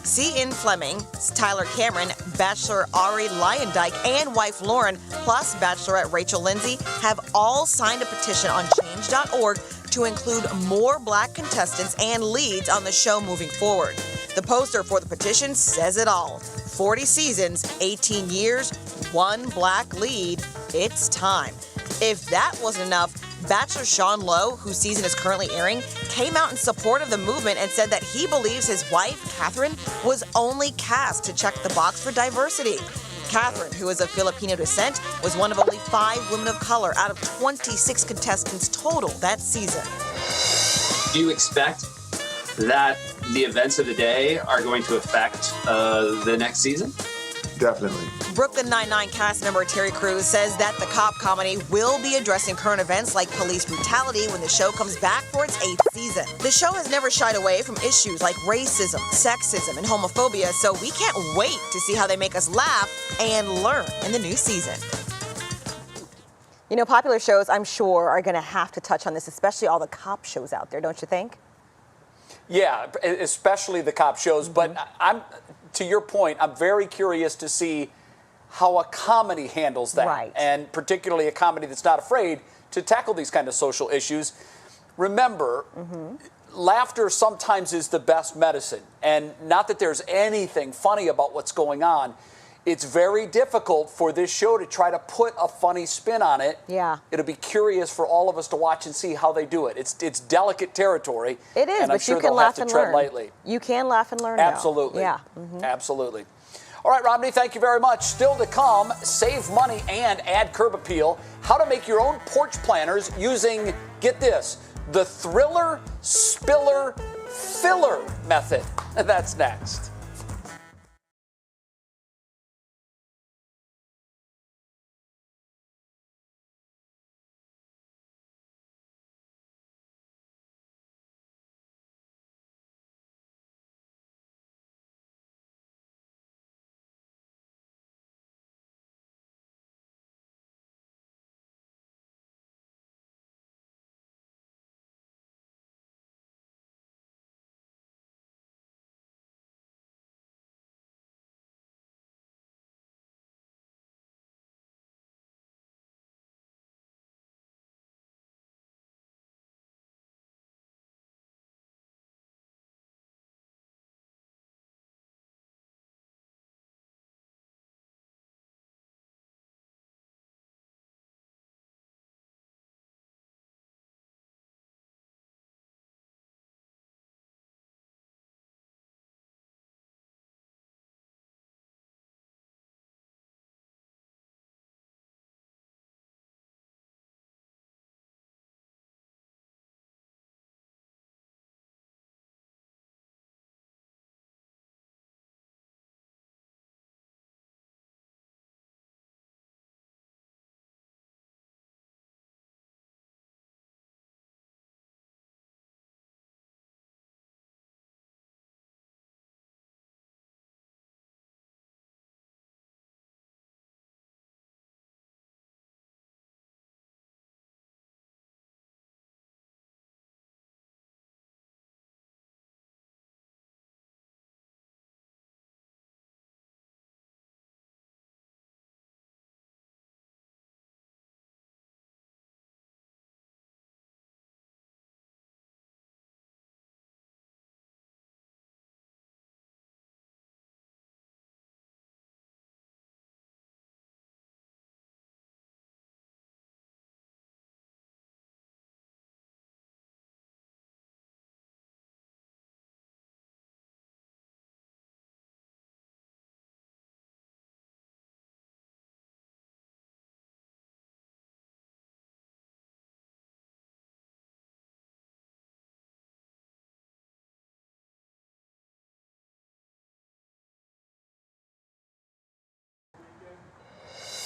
See Ian Fleming, Tyler Cameron, Bachelor Ari Lyondike, and wife Lauren, plus Bachelorette Rachel Lindsay, have all signed a petition on change.org to include more black contestants and leads on the show moving forward. The poster for the petition says it all. 40 seasons, 18 years, 1 black lead. It's time. If that wasn't enough, Bachelor Sean Lowe, whose season is currently airing, came out in support of the movement and said that he believes his wife, Catherine, was only cast to check the box for diversity. Catherine, who is of Filipino descent, was one of only 5 women of color out of 26 contestants total that season. Do you expect that the events of the day are going to affect the next season? Definitely. Brooklyn Nine-Nine cast member Terry Crews says that the cop comedy will be addressing current events like police brutality when the show comes back for its 8th season. The show has never shied away from issues like racism, sexism, and homophobia, so we can't wait to see how they make us laugh and learn in the new season. You know, popular shows, I'm sure, are going to have to touch on this, especially all the cop shows out there, don't you think? Yeah, especially the cop shows, but to your point, I'm very curious to see how a comedy handles that, right. And particularly a comedy that's not afraid to tackle these kind of social issues. Remember, laughter sometimes is the best medicine, and not that there's anything funny about what's going on. it's very difficult for this show to try to put a funny spin on it. Yeah. It'll be curious for all of us to watch and see how they do it. It's delicate territory. It is, and I'm but sure you can they'll laugh have and to tread learn. lightly. You can laugh and learn. Now. Absolutely. Yeah. Absolutely. All right, Romney, thank you very much. Still to come, save money and add curb appeal. How to make your own porch planters using, get this, the Thriller Spiller Filler method. That's next.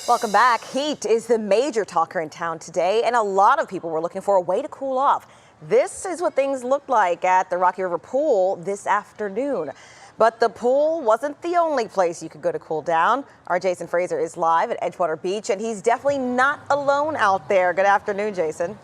Welcome back. Heat is the major talker in town today, and a lot of people were looking for a way to cool off. This is what things looked like at the Rocky River Pool this afternoon. But the pool wasn't the only place you could go to cool down. Our Jason Fraser is live at Edgewater Beach, and he's definitely not alone out there. Good afternoon, Jason.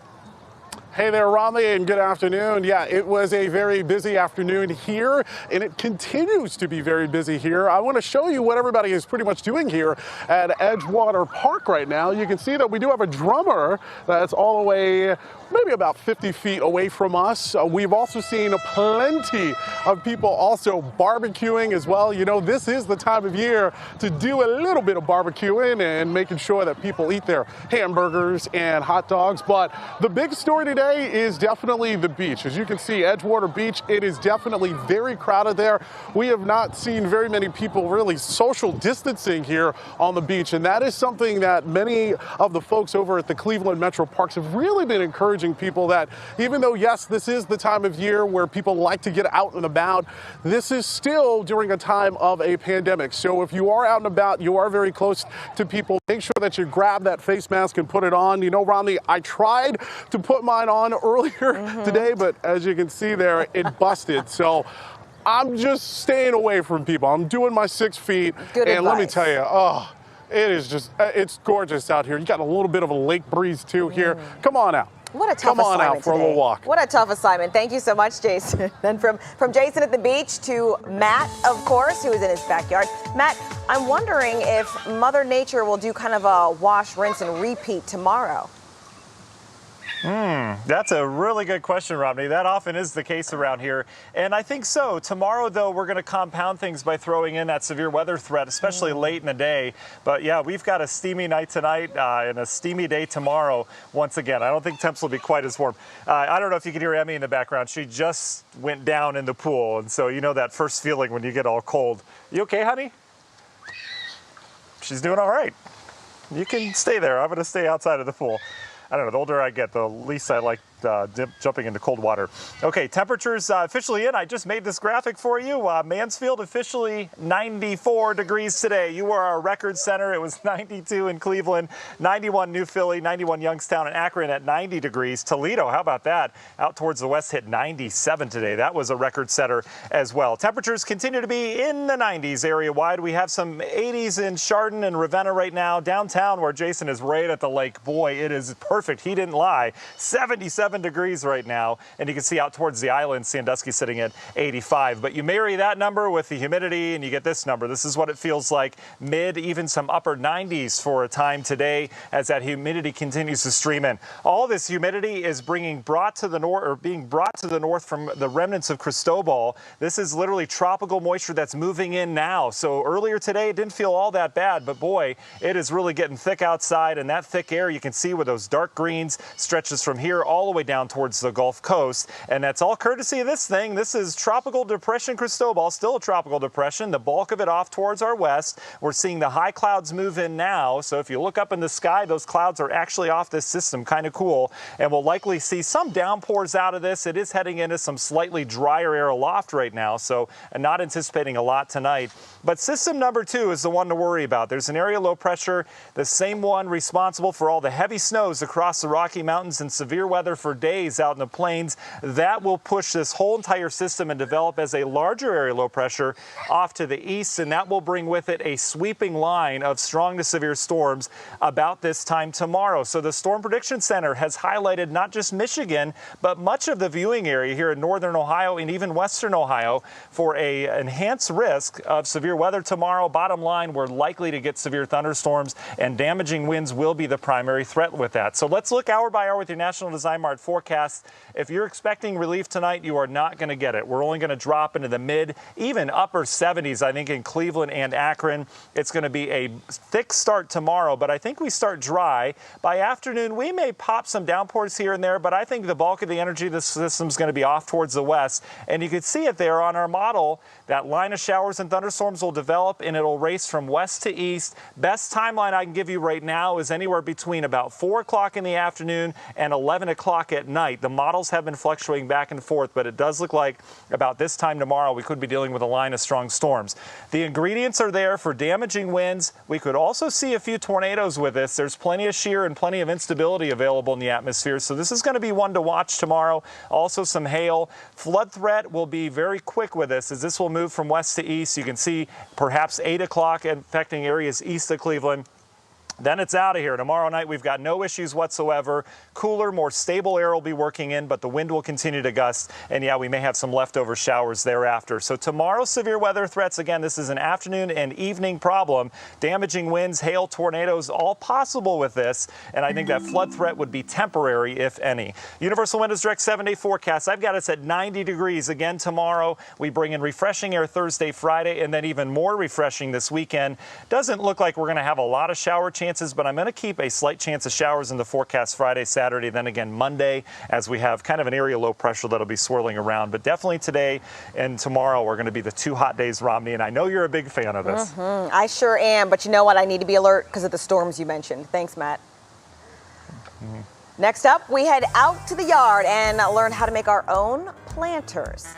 Hey there, Romney, and good afternoon. Yeah, it was a very busy afternoon here, and it continues to be very busy here. I want to show you what everybody is pretty much doing here at Edgewater Park right now. You can see that we do have a drummer that's all the way maybe about 50 feet away from us. We've also seen plenty of people also barbecuing as well. You know, this is the time of year to do a little bit of barbecuing and making sure that people eat their hamburgers and hot dogs. But the big story today is definitely the beach. As you can see, Edgewater Beach, it is definitely very crowded there. We have not seen very many people really social distancing here on the beach, and that is something that many of the folks over at the Cleveland Metro Parks have really been encouraging people that even though, yes, this is the time of year where people like to get out and about, this is still during a time of a pandemic. So if you are out and about, you are very close to people, make sure that you grab that face mask and put it on. You know, Romney, I tried to put mine on earlier today, but as you can see there, it busted. So I'm just staying away from people. I'm doing my 6 feet. Good and advice. Let me tell you, it is just, it's gorgeous out here. You got a little bit of a lake breeze too here. Come on out. What a tough Come on assignment out for today. a little walk. What a tough assignment. Thank you so much, Jason. Then from Jason at the beach to Matt, of course, who is in his backyard. Matt, I'm wondering if Mother Nature will do kind of a wash, rinse, and repeat tomorrow. That's a really good question, Romney. That often is the case around here. And I think so. Tomorrow, though, we're going to compound things by throwing in that severe weather threat, especially late in the day. But yeah, we've got a steamy night tonight and a steamy day tomorrow once again. I don't think temps will be quite as warm. I don't know if you can hear Emmy in the background. She just went down in the pool. And so you know that first feeling when you get all cold. You okay, honey? She's doing all right. You can stay there. I'm going to stay outside of the pool. I don't know, the older I get, the least I like jumping into cold water. Okay, temperatures officially in. I just made this graphic for you. Mansfield officially 94 degrees today. You were our record center. It was 92 in Cleveland, 91 New Philly, 91 Youngstown, and Akron at 90 degrees. Toledo, how about that? Out towards the west hit 97 today. That was a record setter as well. Temperatures continue to be in the 90s area-wide. We have some 80s in Chardon and Ravenna right now. Downtown, where Jason is right at the lake. Boy, it is perfect. He didn't lie. 77 degrees right now, and you can see out towards the island, Sandusky sitting at 85. But you marry that number with the humidity, and you get this number. This is what it feels like, mid, even some upper 90s for a time today, as that humidity continues to stream in. All this humidity is being brought to the north from the remnants of Cristobal. This is literally tropical moisture that's moving in now. So earlier today, it didn't feel all that bad, but boy, it is really getting thick outside, and that thick air you can see with those dark greens stretches from here all the way down towards the Gulf Coast, and that's all courtesy of this thing. This is Tropical Depression Cristobal, still a tropical depression, the bulk of it off towards our west. We're seeing the high clouds move in now, so if you look up in the sky, those clouds are actually off this system, kind of cool, and we'll likely see some downpours out of this. It is heading into some slightly drier air aloft right now, so I'm not anticipating a lot tonight. But system number 2 is the one to worry about. There's an area low pressure, the same one responsible for all the heavy snows across the Rocky Mountains and severe weather for days out in the plains. That will push this whole entire system and develop as a larger area low pressure off to the east, and that will bring with it a sweeping line of strong to severe storms about this time tomorrow. So the Storm Prediction Center has highlighted not just Michigan, but much of the viewing area here in northern Ohio and even western Ohio for a enhanced risk of severe weather tomorrow. Bottom line, we're likely to get severe thunderstorms, and damaging winds will be the primary threat with that. So let's look hour by hour with your National Design Mart forecast. If you're expecting relief tonight, you are not going to get it. We're only going to drop into the mid, even upper 70s, I think, in Cleveland and Akron. It's going to be a thick start tomorrow, but I think we start dry. By afternoon, we may pop some downpours here and there, but I think the bulk of the energy of the system is going to be off towards the west. And you can see it there on our model. That line of showers and thunderstorms will develop, and it'll race from west to east. Best timeline I can give you right now is anywhere between about 4 o'clock in the afternoon and 11 o'clock at night. The models have been fluctuating back and forth, but it does look like about this time tomorrow we could be dealing with a line of strong storms. The ingredients are there for damaging winds. We could also see a few tornadoes with this. There's plenty of shear and plenty of instability available in the atmosphere, so this is going to be one to watch tomorrow. Also some hail. Flood threat will be very quick with this, as this will move from west to east. You can see perhaps 8 o'clock affecting areas east of Cleveland. Then it's out of here. Tomorrow night, we've got no issues whatsoever. Cooler, more stable air will be working in, but the wind will continue to gust. And yeah, we may have some leftover showers thereafter. So tomorrow, severe weather threats. Again, this is an afternoon and evening problem. Damaging winds, hail, tornadoes, all possible with this. And I think that flood threat would be temporary, if any. Universal Windows Direct 7-day forecast. I've got us at 90 degrees again tomorrow. We bring in refreshing air Thursday, Friday, and then even more refreshing this weekend. Doesn't look like we're going to have a lot of shower chances, but I'm going to keep a slight chance of showers in the forecast Friday, Saturday, then again Monday, as we have kind of an area low pressure that'll be swirling around. But definitely today and tomorrow are going to be the 2 hot days, Romney, and I know you're a big fan of this. I sure am, but you know what? I need to be alert because of the storms you mentioned. Thanks, Matt. Next up, we head out to the yard and learn how to make our own planters.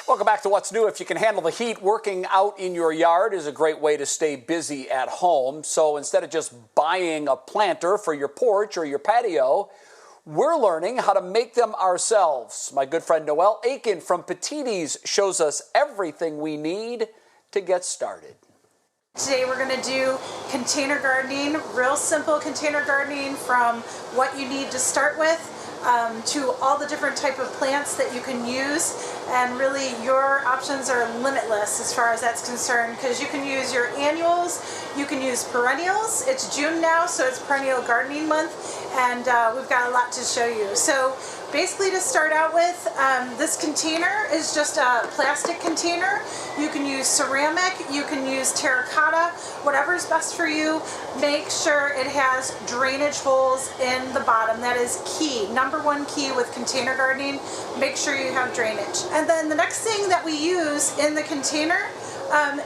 Welcome back to What's New. If you can handle the heat, working out in your yard is a great way to stay busy at home. So instead of just buying a planter for your porch or your patio, we're learning how to make them ourselves. My good friend Noelle Aiken from Petiti's shows us everything we need to get started. Today we're going to do container gardening, real simple container gardening from what you need to start with to all the different type of plants that you can use, and really your options are limitless as far as that's concerned, because you can use your annuals, you can use perennials. It's June now, so it's perennial gardening month, and we've got a lot to show you. So basically, to start out with, this container is just a plastic container. You can use ceramic, you can use terracotta, whatever's best for you. Make sure it has drainage holes in the bottom. That is key. Number one key with container gardening, make sure you have drainage. And then the next thing that we use in the container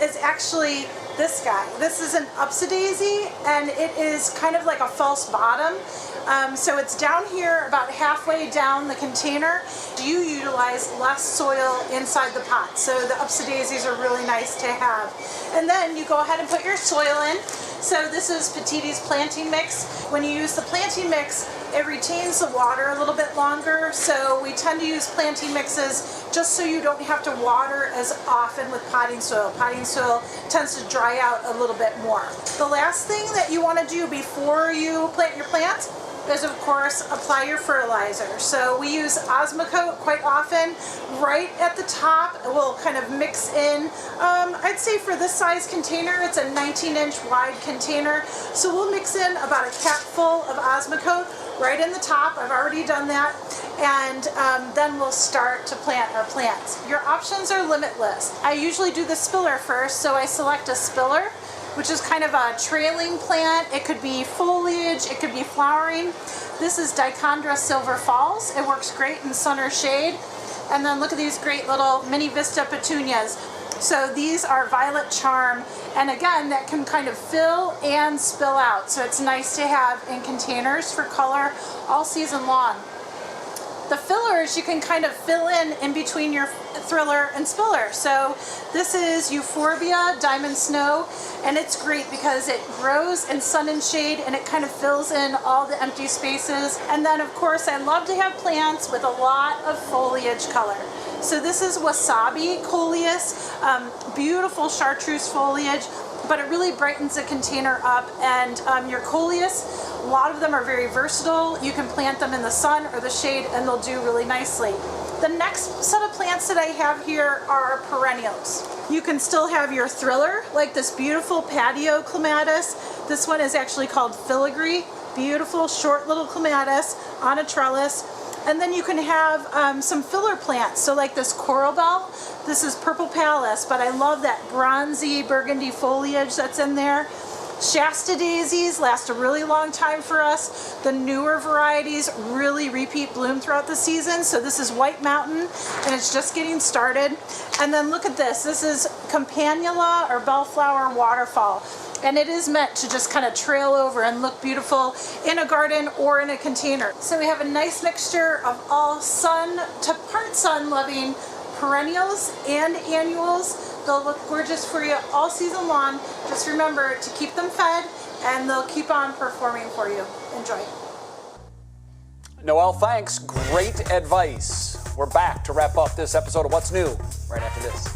is actually this guy. This is an upsidaisy, and it is kind of like a false bottom. So it's down here about halfway down the container. You utilize less soil inside the pot, so the upsidaisies are really nice to have. And then you go ahead and put your soil in. So this is Petiti's planting mix. When you use the planting mix, it retains the water a little bit longer, so we tend to use planting mixes just so you don't have to water as often with potting soil. Potting soil tends to dry out a little bit more. The last thing that you want to do before you plant your plants is, of course, apply your fertilizer. So we use Osmocote quite often. Right at the top, we'll kind of mix in, I'd say for this size container, it's a 19-inch wide container. So we'll mix in about a capful of Osmocote right in the top. I've already done that. And then we'll start to plant our plants. Your options are limitless. I usually do the spiller first, so I select a spiller, which is kind of a trailing plant. It could be foliage, it could be flowering. This is Dichondra Silver Falls. It works great in sun or shade. And then look at these great little mini Vista petunias. So these are violet charm, and again, that can kind of fill and spill out. So it's nice to have in containers for color all season long. The fillers you can kind of fill in between your thriller and spiller. So this is Euphorbia Diamond Snow, and it's great because it grows in sun and shade, and it kind of fills in all the empty spaces. And then of course I love to have plants with a lot of foliage color. So this is Wasabi Coleus, beautiful chartreuse foliage, but it really brightens the container up. And your coleus, a lot of them are very versatile. You can plant them in the sun or the shade, and they'll do really nicely. The next set of plants that I have here are perennials. You can still have your thriller, like this beautiful patio clematis. This one is actually called filigree. Beautiful short little clematis on a trellis. And then you can have some filler plants. So like this coral bell, this is purple pallas, but I love that bronzy burgundy foliage that's in there. Shasta daisies last a really long time for us. The newer varieties really repeat bloom throughout the season. So this is White Mountain, and it's just getting started. And then look at this. This is Campanula or Bellflower Waterfall. And it is meant to just kind of trail over and look beautiful in a garden or in a container. So we have a nice mixture of all sun to part sun loving perennials and annuals. They'll look gorgeous for you all season long. Just remember to keep them fed, and they'll keep on performing for you. Enjoy. Noelle, thanks. Great advice. We're back to wrap up this episode of What's New right after this.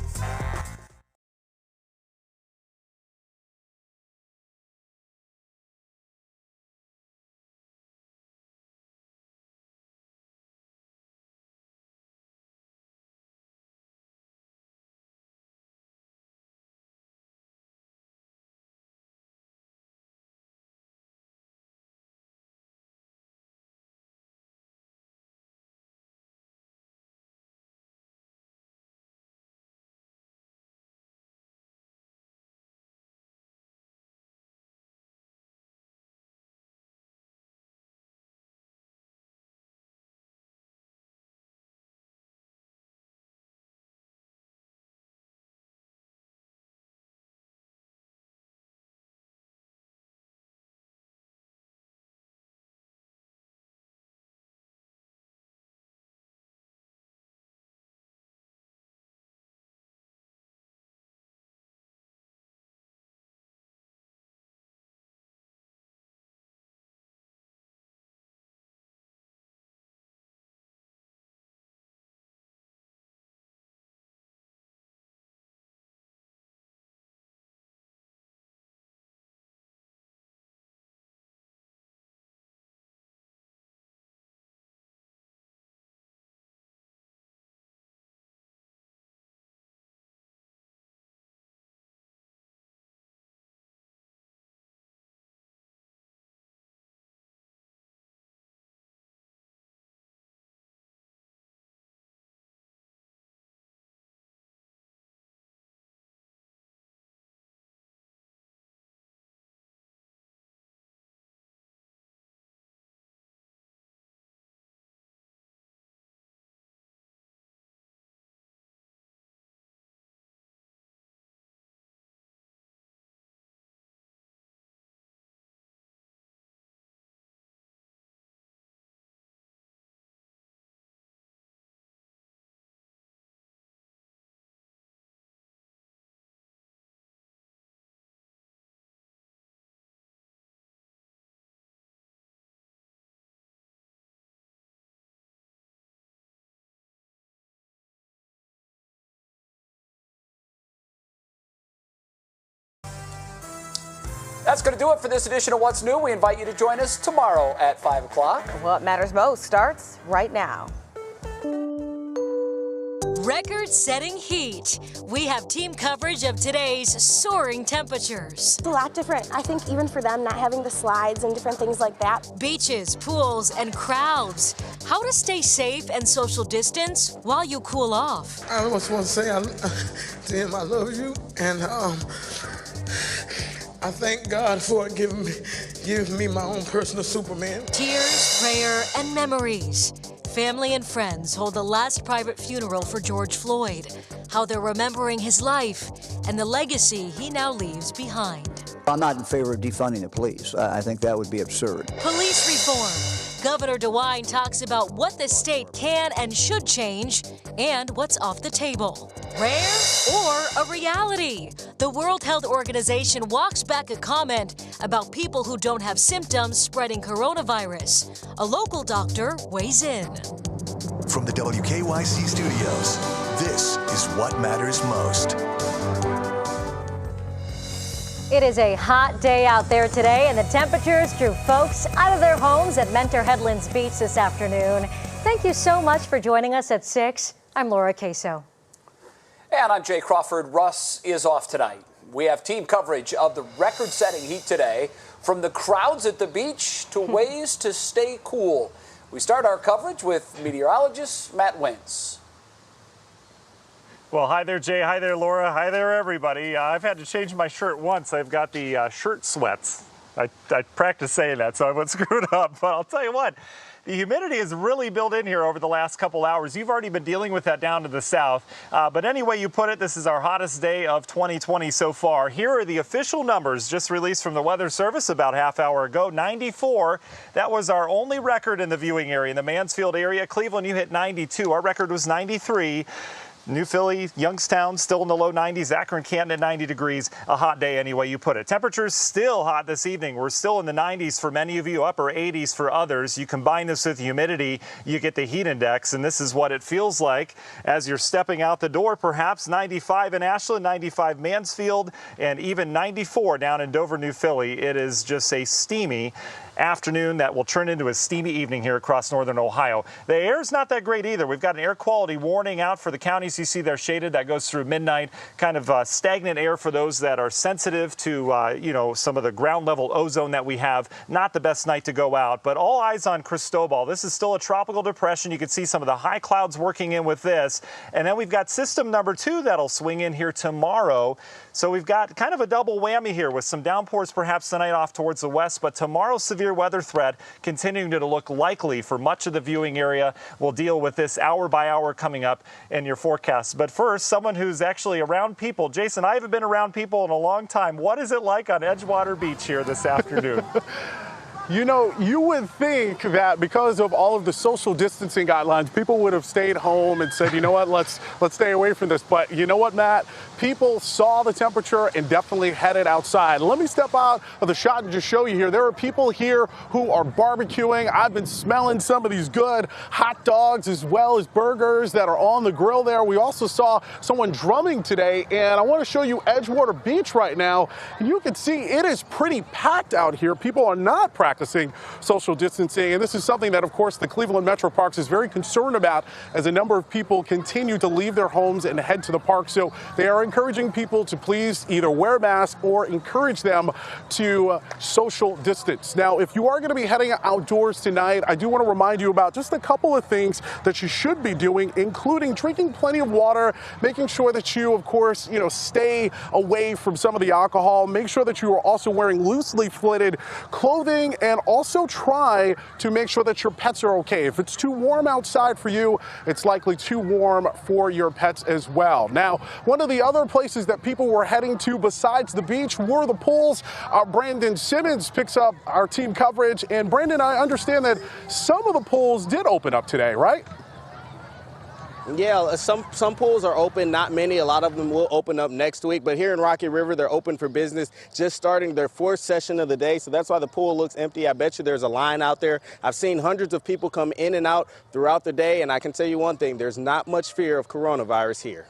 That's going to do it for this edition of What's New. We invite you to join us tomorrow at 5 o'clock. What matters most starts right now. Record-setting heat. We have team coverage of today's soaring temperatures. It's a lot different. I think even for them, not having the slides and different things like that. Beaches, pools, and crowds. How to stay safe and social distance while you cool off. I just want to say, Tim, I love you, and I thank God for giving me my own personal Superman. Tears, prayer, and memories. Family and friends hold the last private funeral for George Floyd. How they're remembering his life and the legacy he now leaves behind. I'm not in favor of defunding the police. I think that would be absurd. Police reform. Governor DeWine talks about what the state can and should change and what's off the table. Rare or a reality? The World Health Organization walks back a comment about people who don't have symptoms spreading coronavirus. A local doctor weighs in. From the WKYC studios, this is What Matters Most. It is a hot day out there today, and the temperatures drew folks out of their homes at Mentor Headlands Beach this afternoon. Thank you so much for joining us at 6. I'm Laura Queso. And I'm Jay Crawford. Russ is off tonight. We have team coverage of the record-setting heat today, from the crowds at the beach to ways to stay cool. We start our coverage with meteorologist Matt Wintz. Well, hi there, Jay. Hi there, Laura. Hi there, everybody. I've had to change my shirt once. I've got the shirt sweats. I practiced saying that, so I went screwed up. But I'll tell you what, the humidity is really built in here over the last couple hours. You've already been dealing with that down to the south. But any way you put it, this is our hottest day of 2020 so far. Here are the official numbers just released from the Weather Service about half hour ago. 94. That was our only record in the viewing area. In the Mansfield area, Cleveland, you hit 92. Our record was 93. New Philly, Youngstown, still in the low 90s. Akron, Canton at 90 degrees. A hot day any way you put it. Temperatures still hot this evening. We're still in the 90s for many of you, upper 80s for others. You combine this with humidity, you get the heat index, and this is what it feels like as you're stepping out the door. Perhaps 95 in Ashland, 95 Mansfield, and even 94 down in Dover, New Philly. It is just a steamy afternoon that will turn into a steamy evening here across northern Ohio. The air's not that great either. We've got an air quality warning out for the counties you see there shaded. That goes through midnight. Kind of stagnant air for those that are sensitive to, some of the ground level ozone that we have. Not the best night to go out, but all eyes on Cristobal. This is still a tropical depression. You can see some of the high clouds working in with this. And then we've got system number 2 that'll swing in here tomorrow. So we've got kind of a double whammy here with some downpours perhaps tonight off towards the west, but tomorrow's severe weather threat continuing to look likely for much of the viewing area. We'll deal with this hour by hour coming up in your forecast. But first, someone who's actually around people. Jason, I haven't been around people in a long time. What is it like on Edgewater Beach here this afternoon? You know, you would think that because of all of the social distancing guidelines, people would have stayed home and said, you know what, let's stay away from this. But you know what, Matt? People saw the temperature and definitely headed outside. Let me step out of the shot and just show you here. There are people here who are barbecuing. I've been smelling some of these good hot dogs as well as burgers that are on the grill there. We also saw someone drumming today, and I want to show you Edgewater Beach right now. You can see it is pretty packed out here. People are not practicing social distancing, and this is something that, of course, the Cleveland Metro Parks is very concerned about as a number of people continue to leave their homes and head to the park. So they are encouraging people to please either wear masks or encourage them to social distance. Now, if you are going to be heading outdoors tonight, I do want to remind you about just a couple of things that you should be doing, including drinking plenty of water, making sure that you, of course, stay away from some of the alcohol. Make sure that you are also wearing loosely fitted clothing, and also try to make sure that your pets are okay. If it's too warm outside for you, it's likely too warm for your pets as well. Now, one of the other places that people were heading to besides the beach were the pools. Brandon Simmons picks up our team coverage. And Brandon, I understand that some of the pools did open up today, right? Yeah, some pools are open, not many. A lot of them will open up next week. But here in Rocky River, they're open for business, just starting their 4th session of the day. So that's why the pool looks empty. I bet you there's a line out there. I've seen hundreds of people come in and out throughout the day. And I can tell you one thing, there's not much fear of coronavirus here.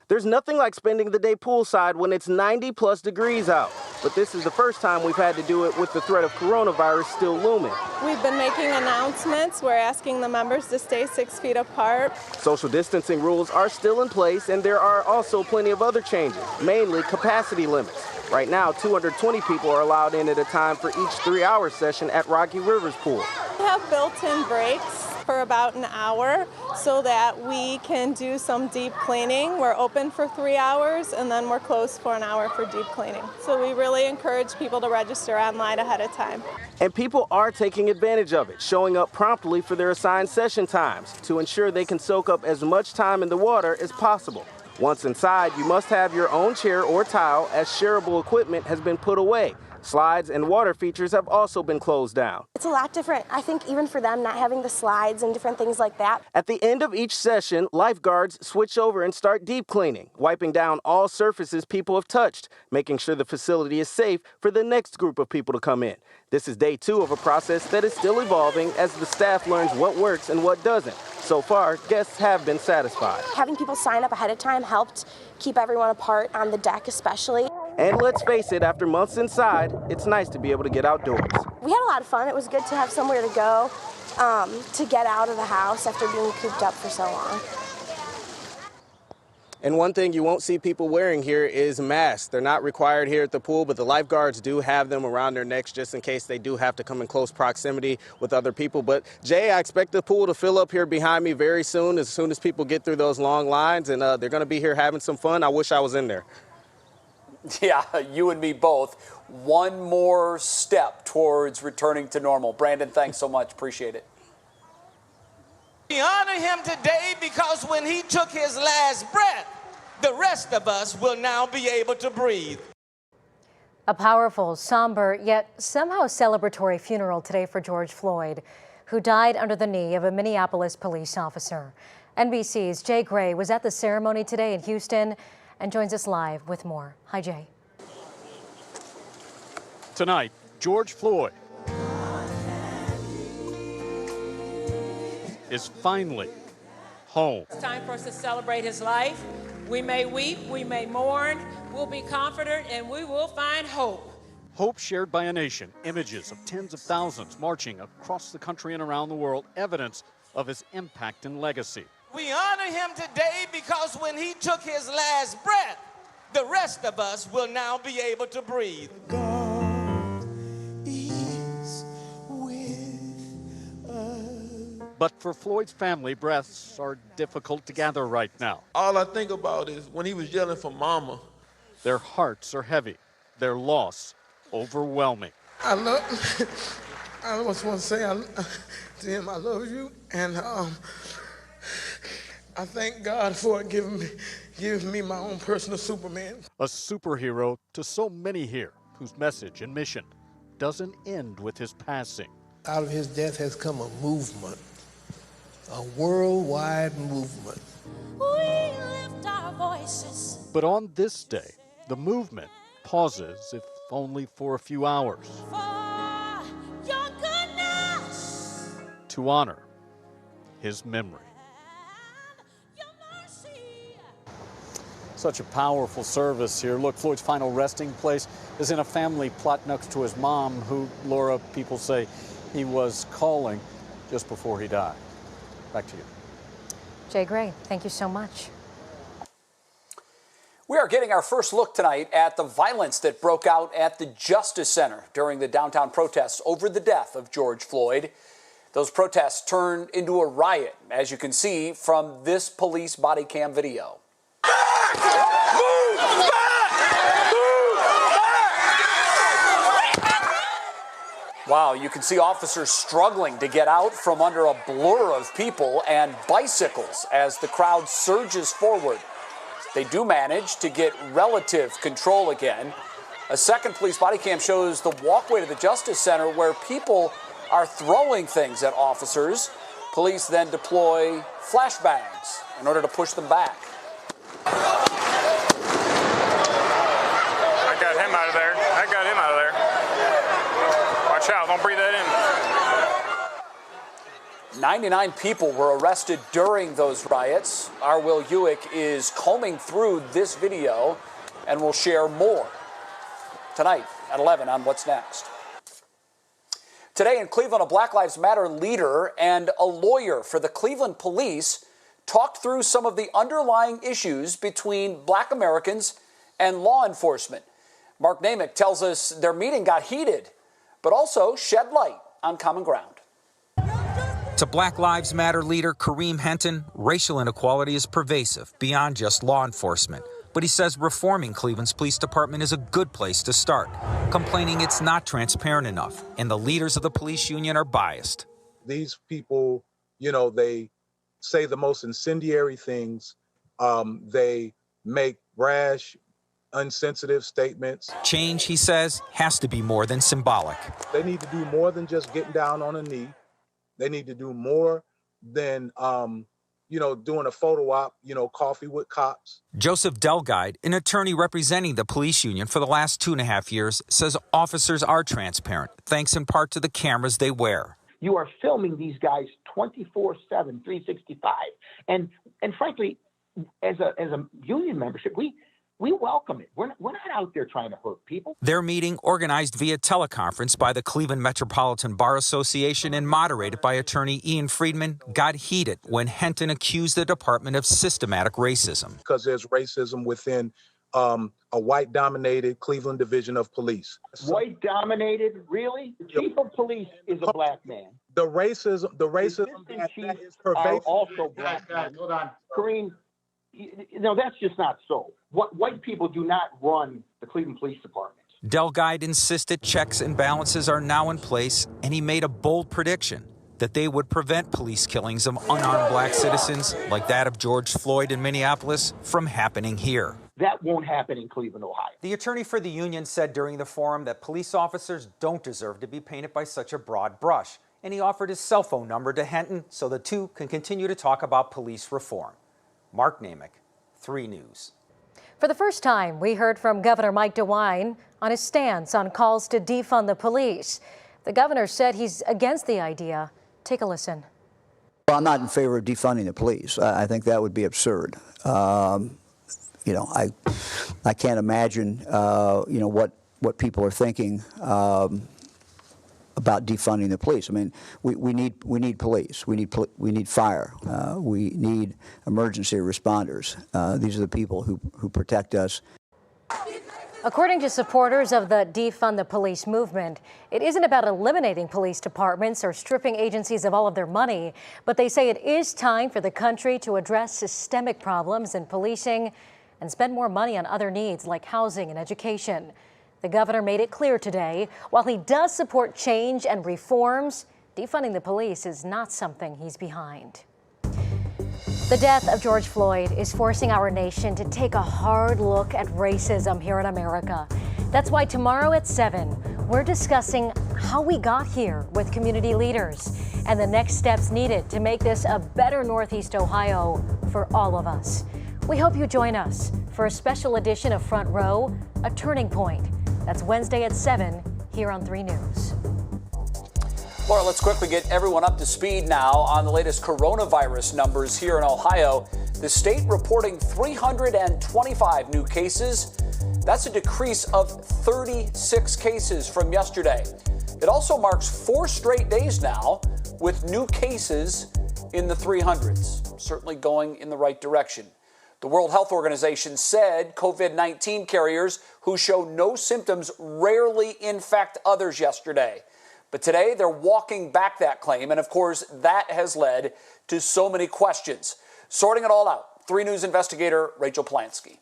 There's nothing like spending the day poolside when it's 90+ degrees out. But this is the first time we've had to do it with the threat of coronavirus still looming. We've been making announcements. We're asking the members to stay 6 feet apart. Social distancing rules are still in place, and there are also plenty of other changes, mainly capacity limits. Right now, 220 people are allowed in at a time for each 3-hour session at Rocky River's pool. We have built-in breaks for about an hour so that we can do some deep cleaning. We're open for 3 hours and then we're closed for an hour for deep cleaning. So we really encourage people to register online ahead of time. And people are taking advantage of it, showing up promptly for their assigned session times to ensure they can soak up as much time in the water as possible. Once inside, you must have your own chair or towel, as shareable equipment has been put away. Slides and water features have also been closed down. It's a lot different, I think, even for them, not having the slides and different things like that. At the end of each session, lifeguards switch over and start deep cleaning, wiping down all surfaces people have touched, making sure the facility is safe for the next group of people to come in. This is day 2 of a process that is still evolving as the staff learns what works and what doesn't. So far, guests have been satisfied. Having people sign up ahead of time helped keep everyone apart on the deck especially. And let's face it, after months inside, it's nice to be able to get outdoors. We had a lot of fun. It was good to have somewhere to go, to get out of the house after being cooped up for so long. And one thing you won't see people wearing here is masks. They're not required here at the pool, but the lifeguards do have them around their necks just in case they do have to come in close proximity with other people. But Jay, I expect the pool to fill up here behind me very soon as people get through those long lines, and they're going to be here having some fun. I wish I was in there. Yeah, you and me both. One more step towards returning to normal. Brandon, thanks so much. Appreciate it. We honor him today because when he took his last breath, the rest of us will now be able to breathe. A powerful, somber, yet somehow celebratory funeral today for George Floyd, who died under the knee of a Minneapolis police officer. NBC's Jay Gray was at the ceremony today in Houston and joins us live with more. Hi, Jay. Tonight, George Floyd is finally home. It's time for us to celebrate his life. We may weep, we may mourn, we'll be comforted, and we will find hope. Hope shared by a nation, images of tens of thousands marching across the country and around the world, evidence of his impact and legacy. We honor him today because when he took his last breath, the rest of us will now be able to breathe. God is with us. But for Floyd's family, breaths are difficult to gather right now. All I think about is when he was yelling for mama. Their hearts are heavy, their loss overwhelming. I just want to say to him, I love you, and I thank God for giving me my own personal Superman. A superhero to so many here whose message and mission doesn't end with his passing. Out of his death has come a movement, a worldwide movement. We lift our voices. But on this day, the movement pauses, if only for a few hours, For your goodness. to honor his memory. Such a powerful service here. Look, Floyd's final resting place is in a family plot next to his mom, who, Laura, people say he was calling just before he died. Back to you. Jay Gray, thank you so much. We are getting our first look tonight at the violence that broke out at the Justice Center during the downtown protests over the death of George Floyd. Those protests turned into a riot, as you can see from this police body cam video. Wow, you can see officers struggling to get out from under a blur of people and bicycles as the crowd surges forward. They do manage to get relative control again. A second police body cam shows the walkway to the Justice Center where people are throwing things at officers. Police then deploy flashbangs in order to push them back. I got him out of there. I got him out of there. Watch out, don't breathe that 99 people were arrested during those riots. Our Will Hewick is combing through this video and will share more tonight at 11 on What's Next. Today in Cleveland, a Black Lives Matter leader and a lawyer for the Cleveland police talked through some of the underlying issues between Black Americans and law enforcement. Mark Namick tells us their meeting got heated, but also shed light on common ground. To Black Lives Matter leader Kareem Henton, racial inequality is pervasive beyond just law enforcement. But he says reforming Cleveland's police department is a good place to start, complaining it's not transparent enough and the leaders of the police union are biased. These people, they say the most incendiary things. They make rash, insensitive statements. Change, he says, has to be more than symbolic. They need to do more than just getting down on a knee. They need to do more than, doing a photo op, coffee with cops. Joseph Delguide, an attorney representing the police union for the last 2.5 years, says officers are transparent, thanks in part to the cameras they wear. You are filming these guys 24/7, 365. And frankly, as a union membership, we welcome it. We're not out there trying to hurt people. Their meeting, organized via teleconference by the Cleveland Metropolitan Bar Association and moderated by attorney Ian Friedman, got heated when Henton accused the department of systematic racism. Because there's racism within a white-dominated Cleveland division of police. White-dominated? Really? The chief of police is a black man. The racism that is pervasive. Also black men. Hold on. Kareem, that's just not so. White people do not run the Cleveland Police Department. Delguide insisted checks and balances are now in place, and he made a bold prediction that they would prevent police killings of unarmed black citizens, like that of George Floyd in Minneapolis, from happening here. That won't happen in Cleveland, Ohio. The attorney for the union said during the forum that police officers don't deserve to be painted by such a broad brush, and he offered his cell phone number to Henton so the two can continue to talk about police reform. Mark Namick, 3 News. For the first time, we heard from Governor Mike DeWine on his stance on calls to defund the police. The governor said he's against the idea. Take a listen. Well, I'm not in favor of defunding the police. I think that would be absurd. I can't imagine, what people are thinking about defunding the police. I mean, we need police. We need fire. We need emergency responders. These are the people who protect us. According to supporters of the Defund the Police movement, it isn't about eliminating police departments or stripping agencies of all of their money, but they say it is time for the country to address systemic problems in policing and spend more money on other needs like housing and education. The governor made it clear today, while he does support change and reforms, defunding the police is not something he's behind. The death of George Floyd is forcing our nation to take a hard look at racism here in America. That's why tomorrow at 7, we're discussing how we got here with community leaders and the next steps needed to make this a better Northeast Ohio for all of us. We hope you join us for a special edition of Front Row, A Turning Point. That's Wednesday at 7 here on 3 News. Laura, let's quickly get everyone up to speed now on the latest coronavirus numbers here in Ohio. The state reporting 325 new cases. That's a decrease of 36 cases from yesterday. It also marks 4 straight days now with new cases in the 300s, certainly going in the right direction. The World Health Organization said COVID-19 carriers who show no symptoms rarely infect others yesterday. But today, they're walking back that claim, and of course, that has led to so many questions. Sorting it all out, 3 News investigator Rachel Plansky.